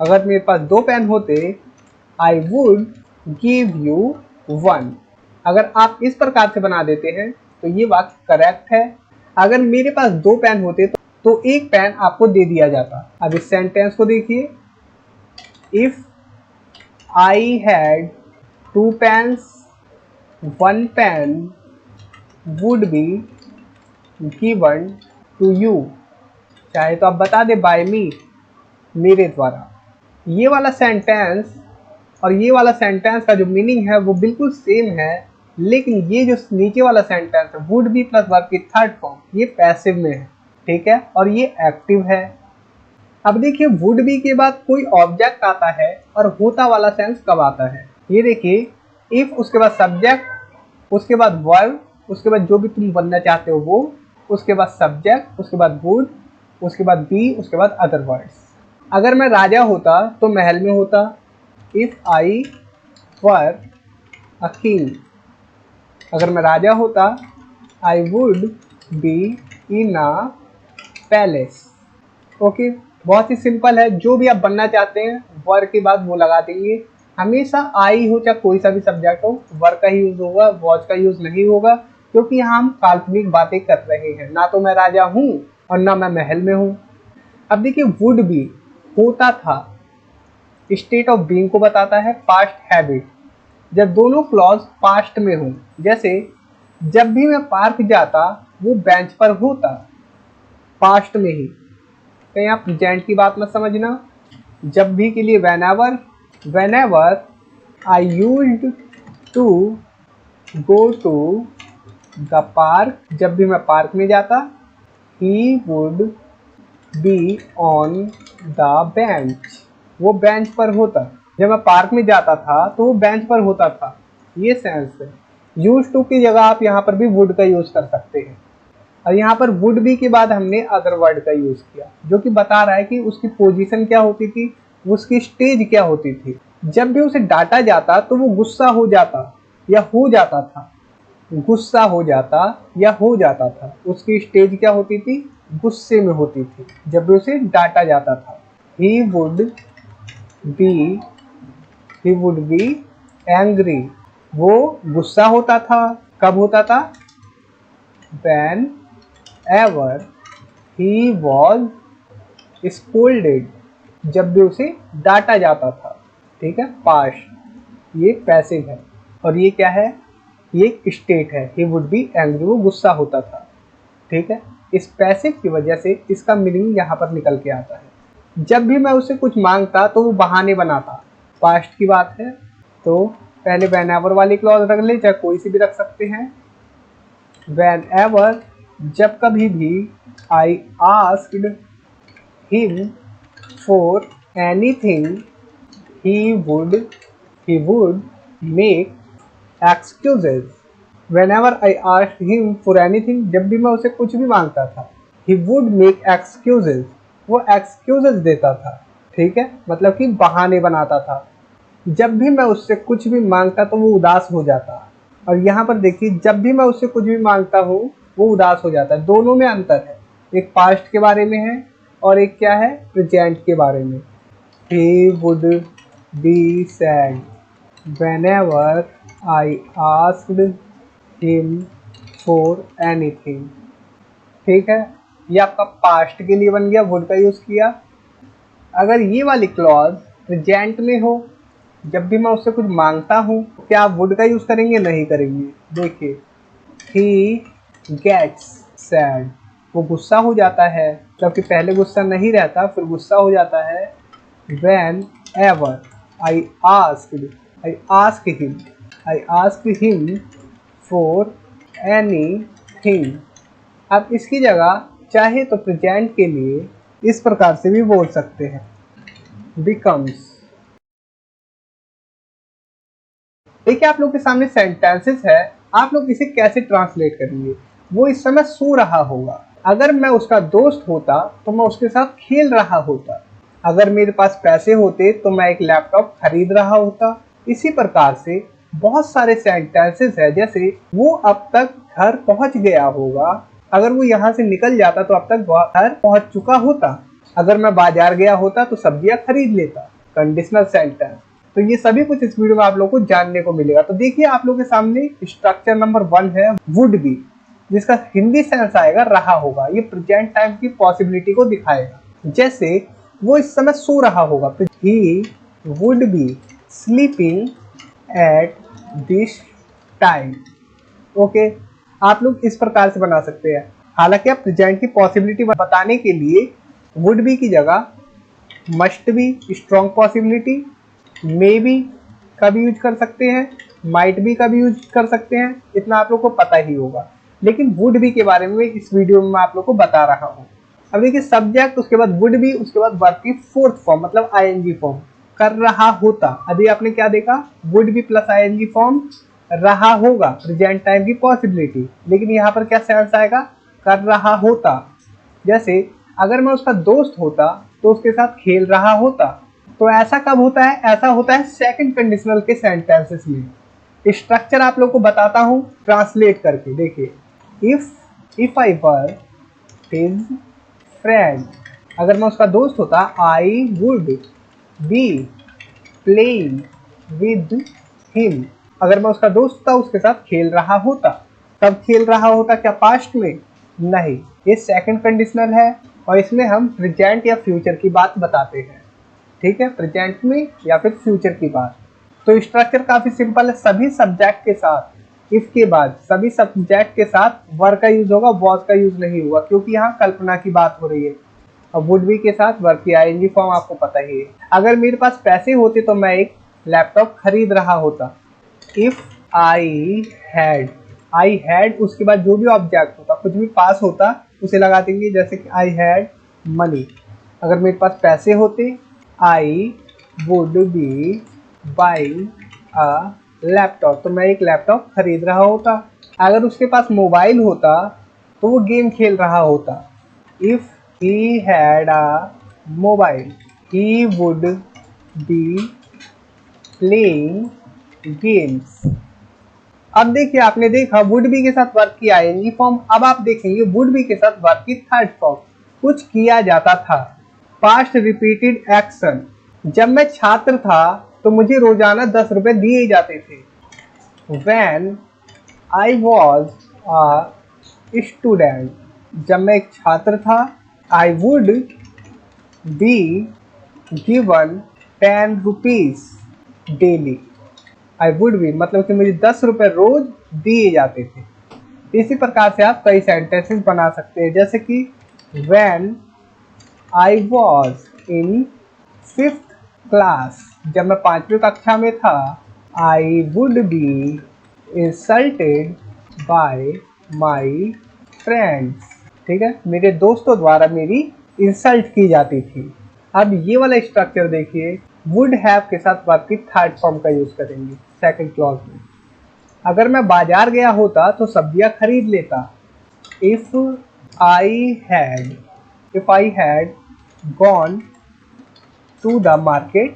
अगर मेरे पास 2 पेन होते, आई वुड गिव यू 1। अगर आप इस प्रकार से बना देते हैं तो ये वाक्य करेक्ट है। अगर मेरे पास 2 पेन होते तो एक पेन आपको दे दिया जाता। अब इस सेंटेंस को देखिए। If I had 2 pens 1 pen would be given to you. चाहे तो आप बता दे बाय मी, मेरे द्वारा। ये वाला सेंटेंस और ये वाला सेंटेंस का जो मीनिंग है वो बिल्कुल सेम है, लेकिन ये जो नीचे वाला सेंटेंस है वुड बी प्लस वर्ब की थर्ड फॉर्म, ये पैसिव में है, ठीक है, और ये एक्टिव है। अब देखिए, वुड बी के बाद कोई ऑब्जेक्ट आता है और होता वाला सेंस कब आता है। ये देखिए, इफ उसके बाद सब्जेक्ट, उसके बाद वर्ब, उसके बाद जो भी तुम बनना चाहते हो वो, उसके बाद सब्जेक्ट, उसके बाद वुड, उसके बाद बी, उसके बाद अदर वर्ड्स। अगर मैं राजा होता तो महल में होता। If I were a king, अगर मैं राजा होता, आई would be in a palace. Okay, बहुत ही सिंपल है। जो भी आप बनना चाहते हैं वर के बाद वो लगा देंगे। हमेशा आई हो चाहे कोई सा भी सब्जेक्ट हो, वर का यूज होगा, वॉज का यूज नहीं होगा, क्योंकि यहाँ हम काल्पनिक बातें कर रहे हैं। ना तो मैं राजा हूँ और ना मैं महल में हूँ। अब देखिए, वुड बी होता था, स्टेट ऑफ बीइंग को बताता है, पास्ट हैबिट। जब दोनों क्लॉज पास्ट में हों, जैसे जब भी मैं पार्क जाता वो बेंच पर होता, पास्ट में ही। कहीं आप प्रेजेंट की बात मत समझना। जब भी के लिए whenever I used to go to the park, जब भी मैं पार्क में जाता, he would be on the bench, वो बेंच पर होता। जब मैं पार्क में जाता था तो वो बेंच पर होता था, ये सेंस है। यूज टू की जगह आप यहाँ पर भी वुड का यूज कर सकते हैं। और यहाँ पर वुड बी के बाद हमने अदर वर्ड का यूज किया, जो कि बता रहा है कि उसकी पोजीशन क्या होती थी, उसकी स्टेज क्या होती थी। जब भी उसे डांटा जाता तो वो गुस्सा हो जाता या हो जाता था, गुस्सा हो जाता या हो जाता था। उसकी स्टेज क्या होती थी, गुस्से में होती थी जब भी उसे डांटा जाता था। ही वुड बी एंग्री, वो गुस्सा होता था। कब होता था, whenever he was scolded, जब भी उसे डांटा जाता था। ठीक है, पास्ट, ये पैसिव है। और ये क्या है, ये स्टेट है। he would be angry, वो गुस्सा होता था। ठीक है, इस पैसिव की वजह से इसका मीनिंग यहाँ पर निकल के आता है। जब भी मैं उसे कुछ मांगता तो वो बहाने बनाता, पास्ट की बात है। तो पहले whenever वाली क्लॉज रख ले, चाहे कोई सी भी रख सकते हैं। whenever, जब कभी भी, I asked him for anything, he would make excuses। whenever I asked him for anything, जब भी मैं उसे कुछ भी मांगता था, he would make excuses, वो excuses देता था। ठीक है, मतलब कि बहाने बनाता था। जब भी मैं उससे कुछ भी मांगता तो वो उदास हो जाता। और यहाँ पर देखिए, जब भी मैं उससे कुछ भी मांगता हूँ वो उदास हो जाता है। दोनों में अंतर है, एक पास्ट के बारे में है और एक क्या है, प्रेजेंट के बारे में। He would be sad whenever I asked him for anything। ठीक है, ये आपका पास्ट के लिए बन गया, वुड का यूज किया। अगर ये वाली क्लॉज प्रेजेंट में हो, जब भी मैं उससे कुछ मांगता हूँ, क्या आप वुड का यूज करेंगे, नहीं करेंगे। देखिए, he gets sad, वो गुस्सा हो जाता है, जबकि पहले गुस्सा नहीं रहता, फिर गुस्सा हो जाता है। whenever I asked him for anything। अब इसकी जगह चाहे तो प्रेजेंट के लिए इस प्रकार से भी बोल सकते हैं, becomes। देखिए, आप लोग के सामने सेंटेंसेस है, आप लोग इसे कैसे ट्रांसलेट करेंगे। वो इस समय सो रहा होगा। अगर मैं उसका दोस्त होता तो मैं उसके साथ खेल रहा होता। अगर मेरे पास पैसे होते तो मैं एक लैपटॉप खरीद रहा होता। इसी प्रकार से बहुत सारे सेंटेंसेस है, जैसे वो अब तक घर पहुंच गया होगा। अगर वो यहाँ से निकल जाता तो अब तक घर पहुंच चुका होता। अगर मैं बाजार गया होता तो सब्जियां खरीद लेता। Conditional sentence. तो ये सभी कुछ इस वीडियो में आप लोगों को जानने को मिलेगा। तो देखिए, आप लोगों के सामने स्ट्रक्चर नंबर 1 है वुड बी, जिसका हिंदी सेंस आएगा रहा होगा। ये प्रेजेंट टाइम की पॉसिबिलिटी को दिखाएगा। जैसे वो इस समय सो रहा होगा, he would be sleeping at this time. Okay, आप लोग इस प्रकार से बना सकते हैं। हालांकि आप प्रेजेंट की पॉसिबिलिटी बताने के लिए वुड बी की जगह must be, strong possibility, may be का भी यूज कर सकते हैं, माइट बी का भी यूज कर सकते हैं। इतना आप लोग को पता ही होगा। लेकिन वुड बी के बारे में इस वीडियो में मैं आप लोग को बता रहा हूँ। अब देखिए, सब्जेक्ट, उसके बाद वुड बी, उसके बाद वर्ब की फोर्थ फॉर्म मतलब आईएनजी फॉर्म, कर रहा होता। अभी आपने क्या देखा, would be plus ING form, रहा होगा, प्रेजेंट टाइम की पॉसिबिलिटी। लेकिन यहाँ पर क्या सेंस आएगा, कर रहा होता। जैसे अगर मैं उसका दोस्त होता तो उसके साथ खेल रहा होता। तो ऐसा कब होता है, ऐसा होता है सेकंड कंडीशनल के सेंटेंसेस में। स्ट्रक्चर आप लोग को बताता हूँ ट्रांसलेट करके। देखिए, if I were his friend, अगर मैं उसका दोस्त होता, आई would be playing with him. अगर मैं उसका दोस्त था, उसके साथ खेल रहा होता। कब खेल रहा होता, क्या पास्ट में, नहीं, ये सेकंड कंडीशनल है और इसमें हम प्रेजेंट या फ्यूचर की बात बताते हैं। ठीक है, प्रेजेंट में या फिर फ्यूचर की बात। तो स्ट्रक्चर काफी सिंपल है, सभी सब्जेक्ट के साथ इफ के बाद सभी सब्जेक्ट के साथ वर्क का यूज होगा, वॉज का यूज नहीं होगा, क्योंकि यहाँ कल्पना की बात हो रही है। और वुड बी के साथ वर्क की आईएनजी फॉर्म आपको पता ही है। अगर मेरे पास पैसे होते तो मैं एक लैपटॉप खरीद रहा होता। इफ आई हैड उसके बाद जो भी ऑब्जेक्ट होता, कुछ भी पास होता उसे लगा देंगे, जैसे कि आई हैड मनी। अगर मेरे पास पैसे होते, आई would B buying a laptop, तो मैं एक लैपटॉप खरीद रहा होता। अगर उसके पास मोबाइल होता तो वो गेम खेल रहा होता। If he had a mobile he would be playing games. अब देखिए, आपने देखा वुड बी के साथ वर्क की आईएनजी फॉर्म। अब आप देखेंगे वुड बी के साथ वर्क की थर्ड फॉर्म। कुछ किया जाता था, पास्ट रिपीटेड एक्शन। जब मैं छात्र था तो मुझे रोजाना 10 रुपए दिए जाते थे। When I was a student, जब मैं एक छात्र था, I would be given 10 rupees daily। I would be मतलब कि मुझे 10 रुपए रोज दिए जाते थे। इसी प्रकार से आप कई सेंटेंसेस बना सकते हैं, जैसे कि When I was in 5th class, जब मैं 5वीं कक्षा में था, I would be insulted by my friends. ठीक है, मेरे दोस्तों द्वारा मेरी इंसल्ट की जाती थी। अब ये वाला स्ट्रक्चर देखिए, वुड हैव के साथ वर्ब की थर्ड फॉर्म का यूज करेंगे सेकंड क्लॉज में। अगर मैं बाजार गया होता तो सब्जियां खरीद लेता। If I had gone to the market,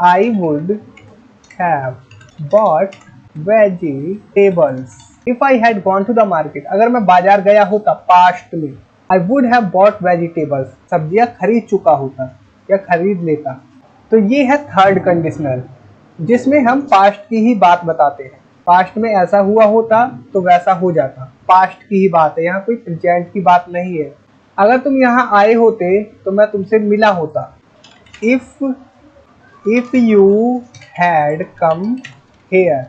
I would have bought vegetables। If I had gone to the market, अगर मैं बाजार गया होता पास्ट में, I would have bought vegetables, सब्जियां खरीद चुका होता या खरीद लेता। तो ये है थर्ड कंडीशनल, जिसमें हम पास्ट की ही बात बताते हैं। पास्ट में ऐसा हुआ होता तो वैसा हो जाता, पास्ट की ही बात है, यहाँ कोई प्रेजेंट की बात नहीं है। अगर तुम यहाँ आए होते तो मैं तुमसे मिला होता। If you had come here,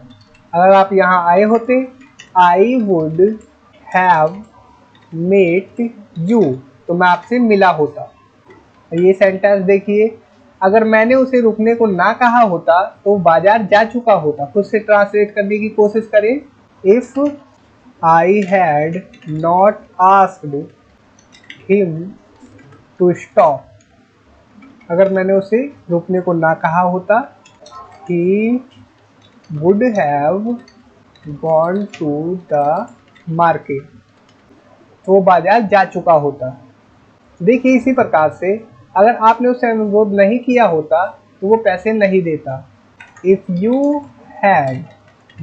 अगर आप यहाँ आए होते, I would have met you, तो मैं आपसे मिला होता। ये सेंटेंस देखिए, अगर मैंने उसे रुकने को ना कहा होता तो वो बाजार जा चुका होता। खुद से ट्रांसलेट करने की कोशिश करें। If I had not asked him to stop, अगर मैंने उसे रुकने को ना कहा होता, he would have gone to the market, तो वो बाजार जा चुका होता। देखिए, इसी प्रकार से अगर आपने उसे अनुरोध नहीं किया होता तो वो पैसे नहीं देता। If you had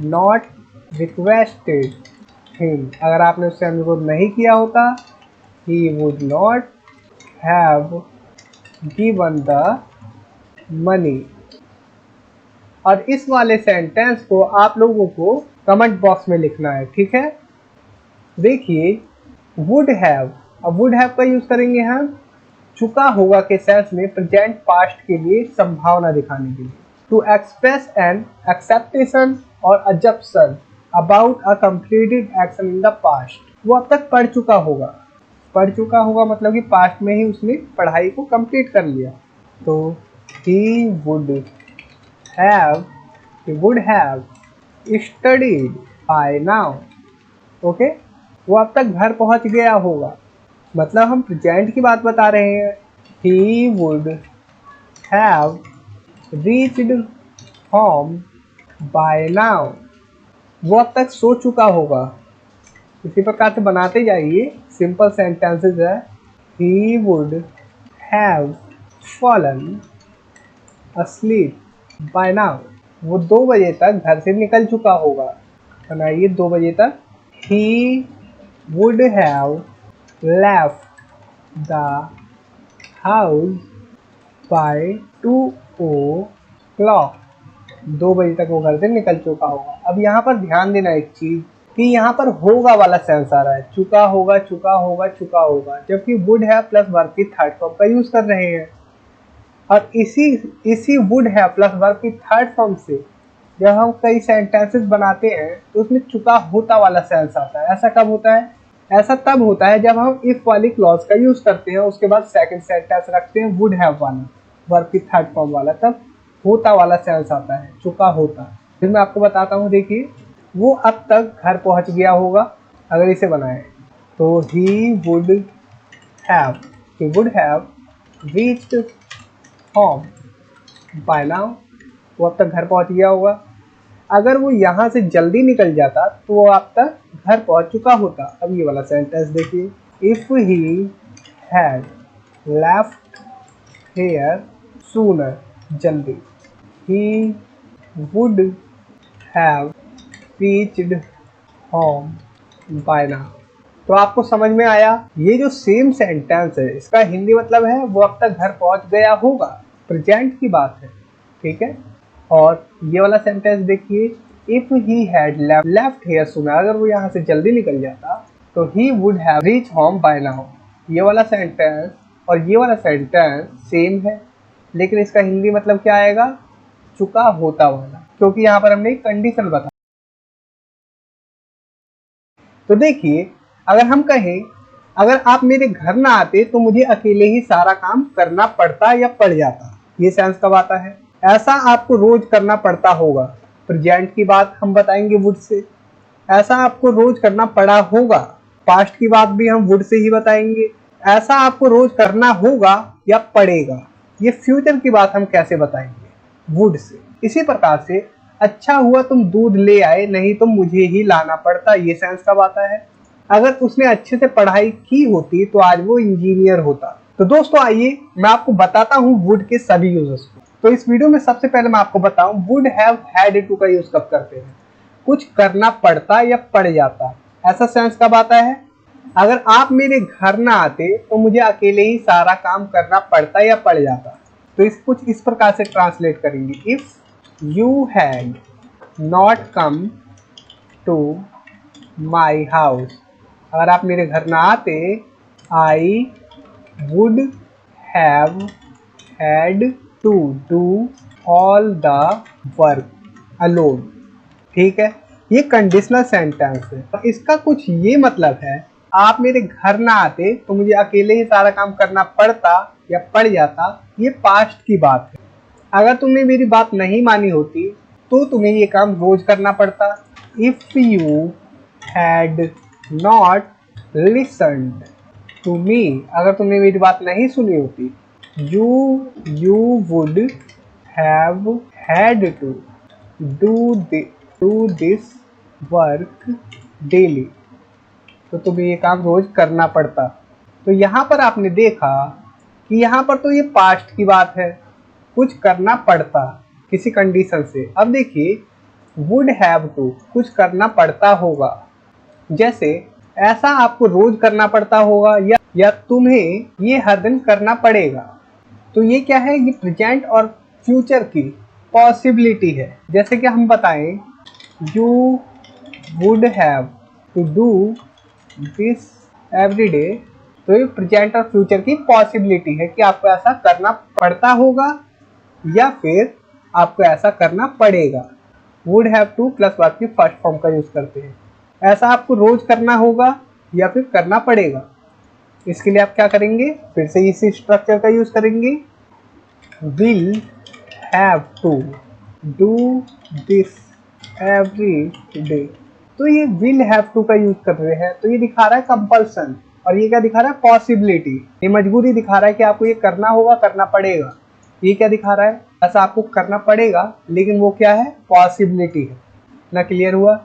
not requested him, अगर आपने उससे अनुरोध नहीं किया होता, he would not have given the money। और इस वाले सेंटेंस को आप लोगों को कमेंट बॉक्स में लिखना है, ठीक है। देखिए, वुड हैव, अब वुड हैव का यूज करेंगे हम चुका होगा के सेंस में प्रेजेंट पास्ट के लिए संभावना दिखाने के लिए। टू एक्सप्रेस एन एक्सेप्टेशन और assumption about a completed action in the past, वो अब तक पढ़ चुका होगा मतलब कि पास्ट में ही उसने पढ़ाई को कंप्लीट कर लिया। तो he would have studied by now। Okay, वो अब तक घर पहुंच गया होगा, मतलब हम प्रेजेंट की बात बता रहे हैं। he would have reached home by now, वो अब तक सो चुका होगा। इसी प्रकार से बनाते जाइए, सिंपल सेंटेंसेस है। he would have fallen asleep by now, वो 2 बजे तक घर से निकल चुका होगा। बनाइए 2 बजे तक। he would have left the house by 2 o'clock, 2 बजे तक वो घर से निकल चुका होगा। अब यहाँ पर ध्यान देना एक चीज कि यहाँ पर होगा वाला सेंस आ रहा है, चुका होगा, जबकि वुड हैव प्लस वर्ब की थर्ड फॉर्म का यूज कर रहे हैं। और इसी वुड हैव प्लस वर्ब की थर्ड फॉर्म से जब हम कई सेंटेंसेस बनाते हैं तो उसमें चुका होता वाला सेंस आता है। ऐसा कब होता है? ऐसा तब होता है जब हम इफ वाली क्लॉज का यूज करते हैं, उसके बाद सेकंड सेंटेंस रखते हैं वुड हैव वाला, वर्ब की थर्ड फॉर्म वाला, तब होता वाला सेंस आता है, चुका होता। फिर मैं आपको बताता हूँ, देखिए वो अब तक घर पहुंच गया होगा। अगर इसे बनाए तो he would have reached home by now, वो अब तक घर पहुंच गया होगा। अगर वो यहाँ से जल्दी निकल जाता तो वो अब तक घर पहुंच चुका होता। अब ये वाला सेंटेंस देखिए, if he had left here sooner, जल्दी, he would have reached home by now. तो आपको समझ में आया, ये जो सेम सेंटेंस है इसका हिंदी मतलब है वो अब तक घर पहुंच गया होगा, प्रेजेंट की बात है, ठीक है। और ये वाला सेंटेंस देखिए, if he had left here sooner, अगर वो यहाँ से जल्दी निकल जाता तो he would have reach home by now. ये वाला सेंटेंस और ये वाला सेंटेंस सेम है, लेकिन इसका हिंदी मतलब क्या आएगा? चुका होता वाला, क्योंकि यहाँ पर हमने एक कंडीशन बताया। तो देखिए, अगर हम कहें अगर आप मेरे घर ना आते तो मुझे अकेले ही सारा काम करना पड़ता या पड़ जाता, ये सेंस कब आता है? ऐसा आपको रोज करना पड़ता होगा, प्रेजेंट की बात हम बताएंगे वुड से। ऐसा आपको रोज करना पड़ा होगा, पास्ट की बात भी हम वुड से ही बताएंगे। ऐसा आपको रोज करना होगा या पड़ेगा, ये फ्यूचर की बात हम कैसे बताएंगे? Would say. इसी प्रकार से अच्छा हुआ तुम दूध ले आए, नहीं तो मुझे ही लाना पड़ता, ये सेंस कब आता है? अगर उसने अच्छे से पढ़ाई की होती तो आज वो इंजीनियर होता। तो दोस्तों आइए मैं आपको बताता हूँ वुड के सभी यूजेस को। तो इस वीडियो में सबसे पहले मैं आपको बताऊं वुड हैव हैड टू का यूज कब करते हैं। कुछ करना पड़ता या पड़ जाता, ऐसा सेंस कब आता है? अगर आप मेरे घर ना आते तो मुझे अकेले ही सारा काम करना पड़ता या पड़ जाता। तो इस कुछ इस प्रकार से ट्रांसलेट करेंगे, if you had not come to my house, अगर आप मेरे घर ना आते, I would have had to do all the work alone, ठीक है। ये कंडीशनल सेंटेंस है, इसका कुछ ये मतलब है आप मेरे घर ना आते तो मुझे अकेले ही सारा काम करना पड़ता या पड़ जाता, ये पास्ट की बात है। अगर तुमने मेरी बात नहीं मानी होती तो तुम्हें ये काम रोज करना पड़ता। If you had not listened to me, अगर तुमने मेरी बात नहीं सुनी होती, you would have had to do this work daily, तो तुम्हें ये काम रोज करना पड़ता। तो यहाँ पर आपने देखा कि यहाँ पर तो ये पास्ट की बात है, कुछ करना पड़ता किसी कंडीशन से। अब देखिए वुड हैव टू, कुछ करना पड़ता होगा, जैसे ऐसा आपको रोज करना पड़ता होगा या तुम्हें ये हर दिन करना पड़ेगा। तो ये क्या है? ये प्रेजेंट और फ्यूचर की पॉसिबिलिटी है। जैसे कि हम बताएं you would have to do this every day, तो ये प्रेजेंट और फ्यूचर की पॉसिबिलिटी है कि आपको ऐसा करना पड़ता होगा या फिर आपको ऐसा करना पड़ेगा। Would have two plus verb की फर्स्ट फॉर्म का यूज करते हैं। ऐसा आपको रोज करना होगा या फिर करना पड़ेगा। इसके लिए आप क्या करेंगे? फिर से इसी स्ट्रक्चर का यूज करेंगे, will have to do this every day. तो ये विल हैव टू का यूज कर रहे हैं, तो ये दिखा रहा है कंपल्सन, और ये क्या दिखा रहा है? पॉसिबिलिटी। ये मजबूरी दिखा रहा है कि आपको ये करना होगा, करना पड़ेगा। ये क्या दिखा रहा है? ऐसा आपको करना पड़ेगा, लेकिन वो क्या है? पॉसिबिलिटी है ना। क्लियर हुआ?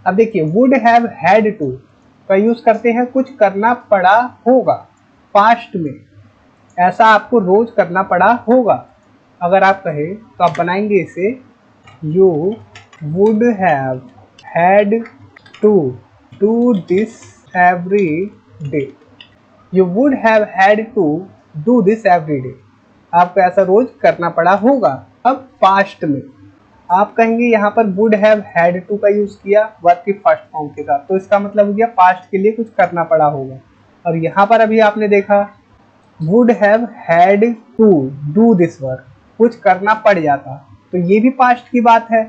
अब देखिए वुड हैव हैड टू का यूज करते हैं, कुछ करना पड़ा होगा पास्ट में, ऐसा आपको रोज करना पड़ा होगा। अगर आप कहें तो आप बनाएंगे इसे, you would have had to do this every day. You would have had to do this every day, आपको ऐसा रोज करना पड़ा होगा। अब पास्ट में आप कहेंगे यहाँ पर वुड हैव हैड टू का यूज किया वर्ब की फर्स्ट फॉर्म के साथ, तो इसका मतलब हो गया पास्ट के लिए कुछ करना पड़ा होगा। और यहाँ पर अभी आपने देखा would have had to do this work, कुछ करना पड़ जाता, तो ये भी पास्ट की बात है।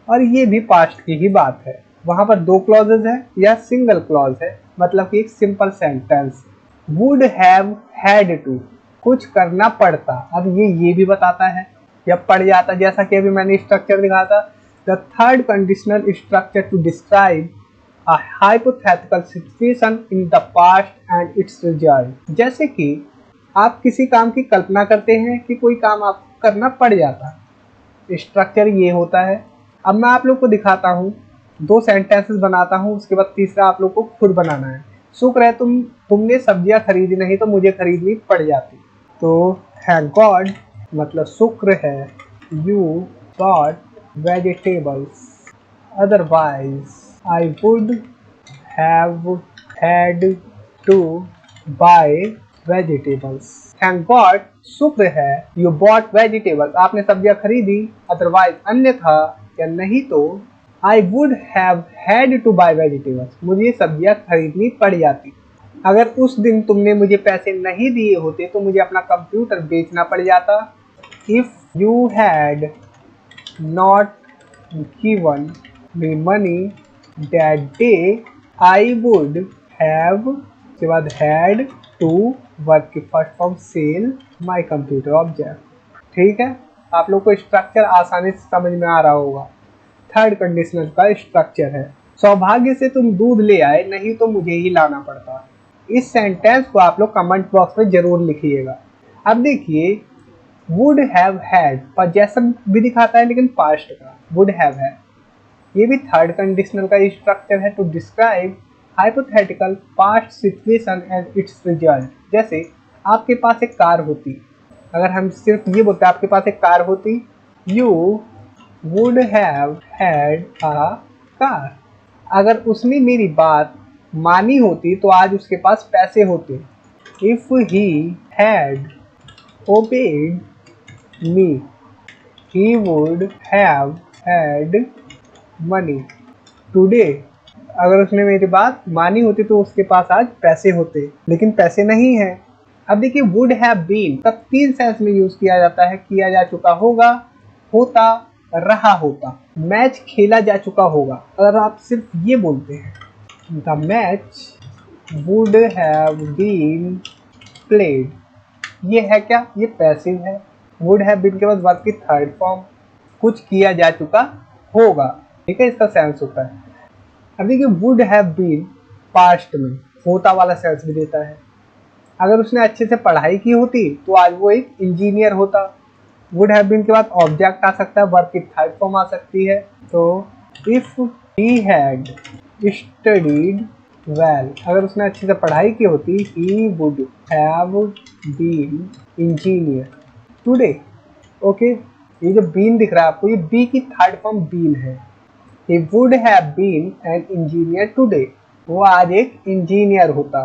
और ये भी पास्ट की ही बात है। वहां पर दो क्लॉजेज है या सिंगल क्लॉज है, मतलब कि एक simple sentence. Would have had to, कुछ करना पड़ता। अब ये भी बताता है या पड़ जाता, जैसा कि अभी मैंने स्ट्रक्चर दिखा था। The third conditional structure to describe a hypothetical situation in the past and its result। जैसे कि आप किसी काम की कल्पना करते हैं कि कोई काम आपको करना पड़ जाता, स्ट्रक्चर ये होता है। अब मैं आप लोग को दिखाता हूँ, दो सेंटेंसेस बनाता हूँ, उसके बाद तीसरा आप लोग को खुद बनाना है। शुक्र है तुमने सब्जियां खरीदी नहीं तो मुझे खरीदनी पड़ जाती। तो थैंक गॉड मतलब शुक्र है, you got vegetables, otherwise I would have had to buy vegetables। Thank God, शुक्र है, you bought vegetables, आपने सब्जियां खरीदी, otherwise अन्यथा या नहीं तो I would have had to buy vegetables, मुझे सब्जियां खरीदनी पड़ जाती। अगर उस दिन तुमने मुझे पैसे नहीं दिए होते तो मुझे अपना कंप्यूटर बेचना पड़ जाता। If you had not given me money that day, I would have के बाद had to वर्ब की first form sell my computer object. ठीक है, आप लोग को स्ट्रक्चर आसानी से समझ में आ रहा होगा। थर्ड कंडीशनल का स्ट्रक्चर है, सौभाग्य से तुम दूध ले आए, नहीं तो मुझे ही लाना पड़ता। इस सेंटेंस को आप लोग कमेंट बॉक्स में जरूर लिखिएगा। अब देखिए, वुड हैव हैड पजेशन भी दिखाता है लेकिन पास्ट का, वुड हैव है। ये भी थर्ड कंडीशनल का स्ट्रक्चर है, to describe hypothetical past situation and its result. जैसे आपके पास एक कार होती, अगर हम सिर्फ ये बोलते आपके पास एक कार होती, you would have had a car. अगर उसने मेरी बात मानी होती तो आज उसके पास पैसे होते। If he had obeyed me he would have had money today. अगर उसने मेरी बात मानी होती तो उसके पास आज पैसे होते, लेकिन पैसे नहीं है। अब देखिए, वुड हैव बीन तब तीन सेंस में यूज किया जाता है, किया जा चुका होगा, होता, रहा होता। मैच खेला जा चुका होगा। अगर आप सिर्फ ये बोलते हैं the match would have been played, ये है क्या, ये पैसिव है। वुड हैव बीन के बाद वर्ब की थर्ड फॉर्म, कुछ किया जा चुका होगा, ठीक है, इसका सेंस होता है। अब देखिए, वुड हैव बीन पास्ट में होता वाला सेंस भी देता है। अगर उसने अच्छे से पढ़ाई की होती तो आज वो एक इंजीनियर होता। वुड हैव बीन के बाद ऑब्जेक्ट आ सकता है, वर्ब की थर्ड फॉर्म आ सकती है। तो if he had studied well, अगर उसने अच्छे से पढ़ाई की होती, he would have been engineer today. Okay, ये जो बीन दिख रहा है आपको, ये बी की थर्ड फॉर्म बीन है। He would have been an engineer today, वो आज एक इंजीनियर होता,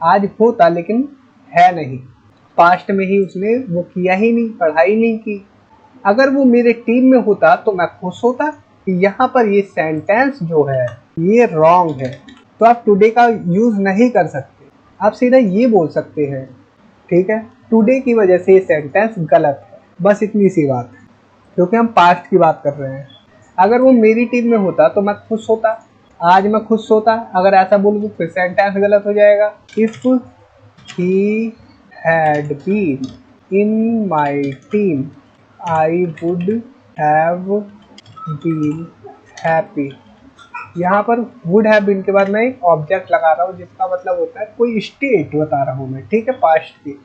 आज होता लेकिन है नहीं, पास्ट में ही उसने वो किया ही नहीं, पढ़ाई नहीं की। अगर वो मेरे टीम में होता तो मैं खुश होता। यहाँ पर ये सेंटेंस जो है ये रॉन्ग है, तो आप टुडे का यूज नहीं कर सकते, आप सीधा ये बोल सकते हैं, ठीक है। टुडे की वजह से ये सेंटेंस गलत है, बस इतनी सी बात है, क्योंकि हम पास्ट की बात कर रहे हैं। अगर वो मेरी टीम में होता तो मैं खुश होता, आज मैं खुश होता। अगर ऐसा बोलूँ तो फिर सेंटेंस गलत हो जाएगा। If he had been in my team I would have been happy. यहाँ पर वुड हैव बीन के बाद मैं एक ऑब्जेक्ट लगा रहा हूँ, जिसका मतलब होता है कोई स्टेट बता रहा हूँ मैं, ठीक है, पास्ट की।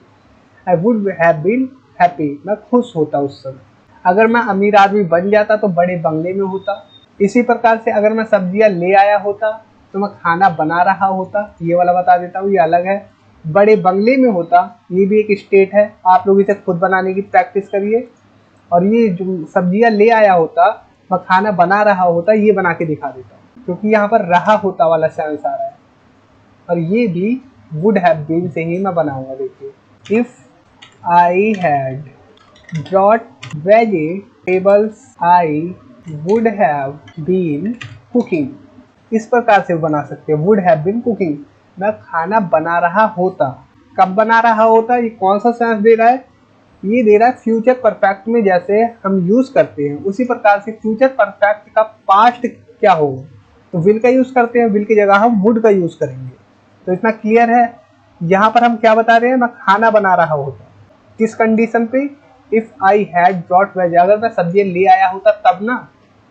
I would have been happy, मैं खुश होता उस समय। अगर मैं अमीर आदमी बन जाता तो बड़े बंगले में होता। इसी प्रकार से अगर मैं सब्जियां ले आया होता तो मैं खाना बना रहा होता, ये वाला बता देता हूँ, ये अलग है। बड़े बंगले में होता, ये भी एक स्टेट है, आप लोग इसे खुद बनाने की प्रैक्टिस करिए। और ये जो सब्जियां ले आया होता, मैं खाना बना रहा होता, ये बना के दिखा देता हूँ, क्योंकि यहाँ पर रहा होता वाला सेंस आ रहा है। और ये भी वुड हैव बीन से ही मैं बनाऊंगा। देखिए, if I had brought vegetables I would have been cooking। इस प्रकार से बना सकते हैं, would have been cooking, मैं खाना बना रहा होता। कब बना रहा होता, ये कौन सा सेंस दे रहा है, ये दे रहा है फ्यूचर परफेक्ट में जैसे हम यूज करते हैं उसी प्रकार से फ्यूचर परफेक्ट का पास्ट क्या होगा, तो विल का यूज करते हैं, विल की जगह हम वुड का यूज करेंगे। तो इतना क्लियर है। यहाँ पर हम क्या बता रहे हैं, मैं खाना बना रहा होता, किस कंडीशन पे, if I had brought veg, अगर मैं सब्जी ले आया होता तब ना,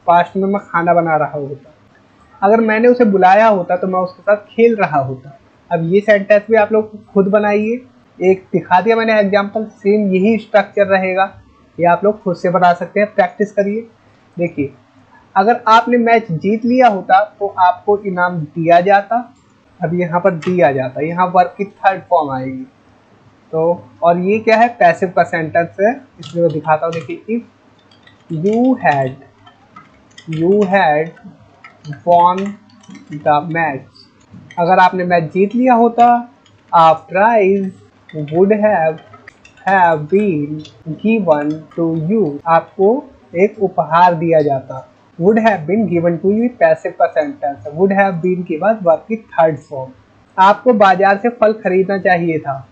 पास्ट में मैं खाना बना रहा होता। अगर मैंने उसे बुलाया होता तो मैं उसके साथ खेल रहा होता। अब ये सेंटेंस भी आप लोग खुद बनाइए, एक दिखा दिया मैंने एग्जांपल, सेम यही स्ट्रक्चर रहेगा, ये आप लोग खुद से बना सकते हैं, प्रैक्टिस करिए। देखिए, अगर आपने मैच जीत लिया होता तो आपको इनाम दिया जाता, अब यहाँ पर दिया जाता, यहाँ वर्ब की थर्ड फॉर्म आएगी। तो और ये क्या है, पैसिव का सेंटेंस है, इसलिए मैं दिखाता हूँ। देखिए, if you had von the match, अगर आपने मैच जीत लिया होता, a prize would have been given to you, आपको एक उपहार दिया जाता। would have been given to you passive का सेंटेंस है, would have been के बाद वर्ब की थर्ड फॉर्म। आपको बाजार से फल खरीदना चाहिए था,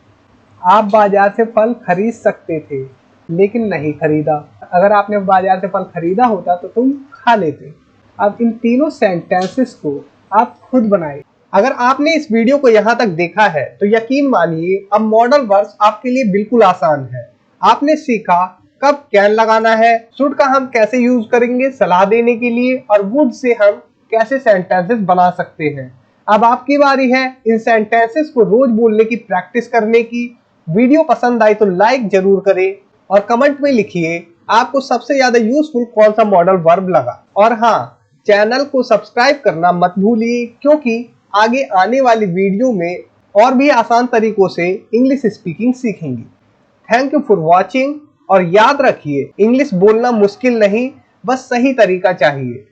आप बाजार से फल खरीद सकते थे लेकिन नहीं खरीदा, अगर आपने बाजार से फल खरीदा होता तो तुम खा लेते। अब इन तीनों सेंटेंसेस को आप खुद बनाए। अगर आपने इस वीडियो को यहाँ तक देखा है तो यकीन मानिए अब मॉडल वर्ब्स आपके लिए बिल्कुल आसान है। आपने सीखा कब कैन लगाना है, शुड का हम कैसे यूज करेंगे सलाह देने के लिए, और वुड से हम कैसे सेंटेंसेस बना सकते हैं। अब आपकी बारी है इन सेंटेंसेस को रोज बोलने की प्रैक्टिस करने की। वीडियो पसंद आई तो लाइक जरूर करें और कमेंट में लिखिए आपको सबसे ज्यादा यूजफुल कौन सा मॉडल वर्ब लगा। और हाँ, चैनल को सब्सक्राइब करना मत भूलिए, क्योंकि आगे आने वाली वीडियो में और भी आसान तरीकों से इंग्लिश स्पीकिंग सीखेंगे। थैंक यू फॉर वॉचिंग, और याद रखिए इंग्लिश बोलना मुश्किल नहीं, बस सही तरीका चाहिए।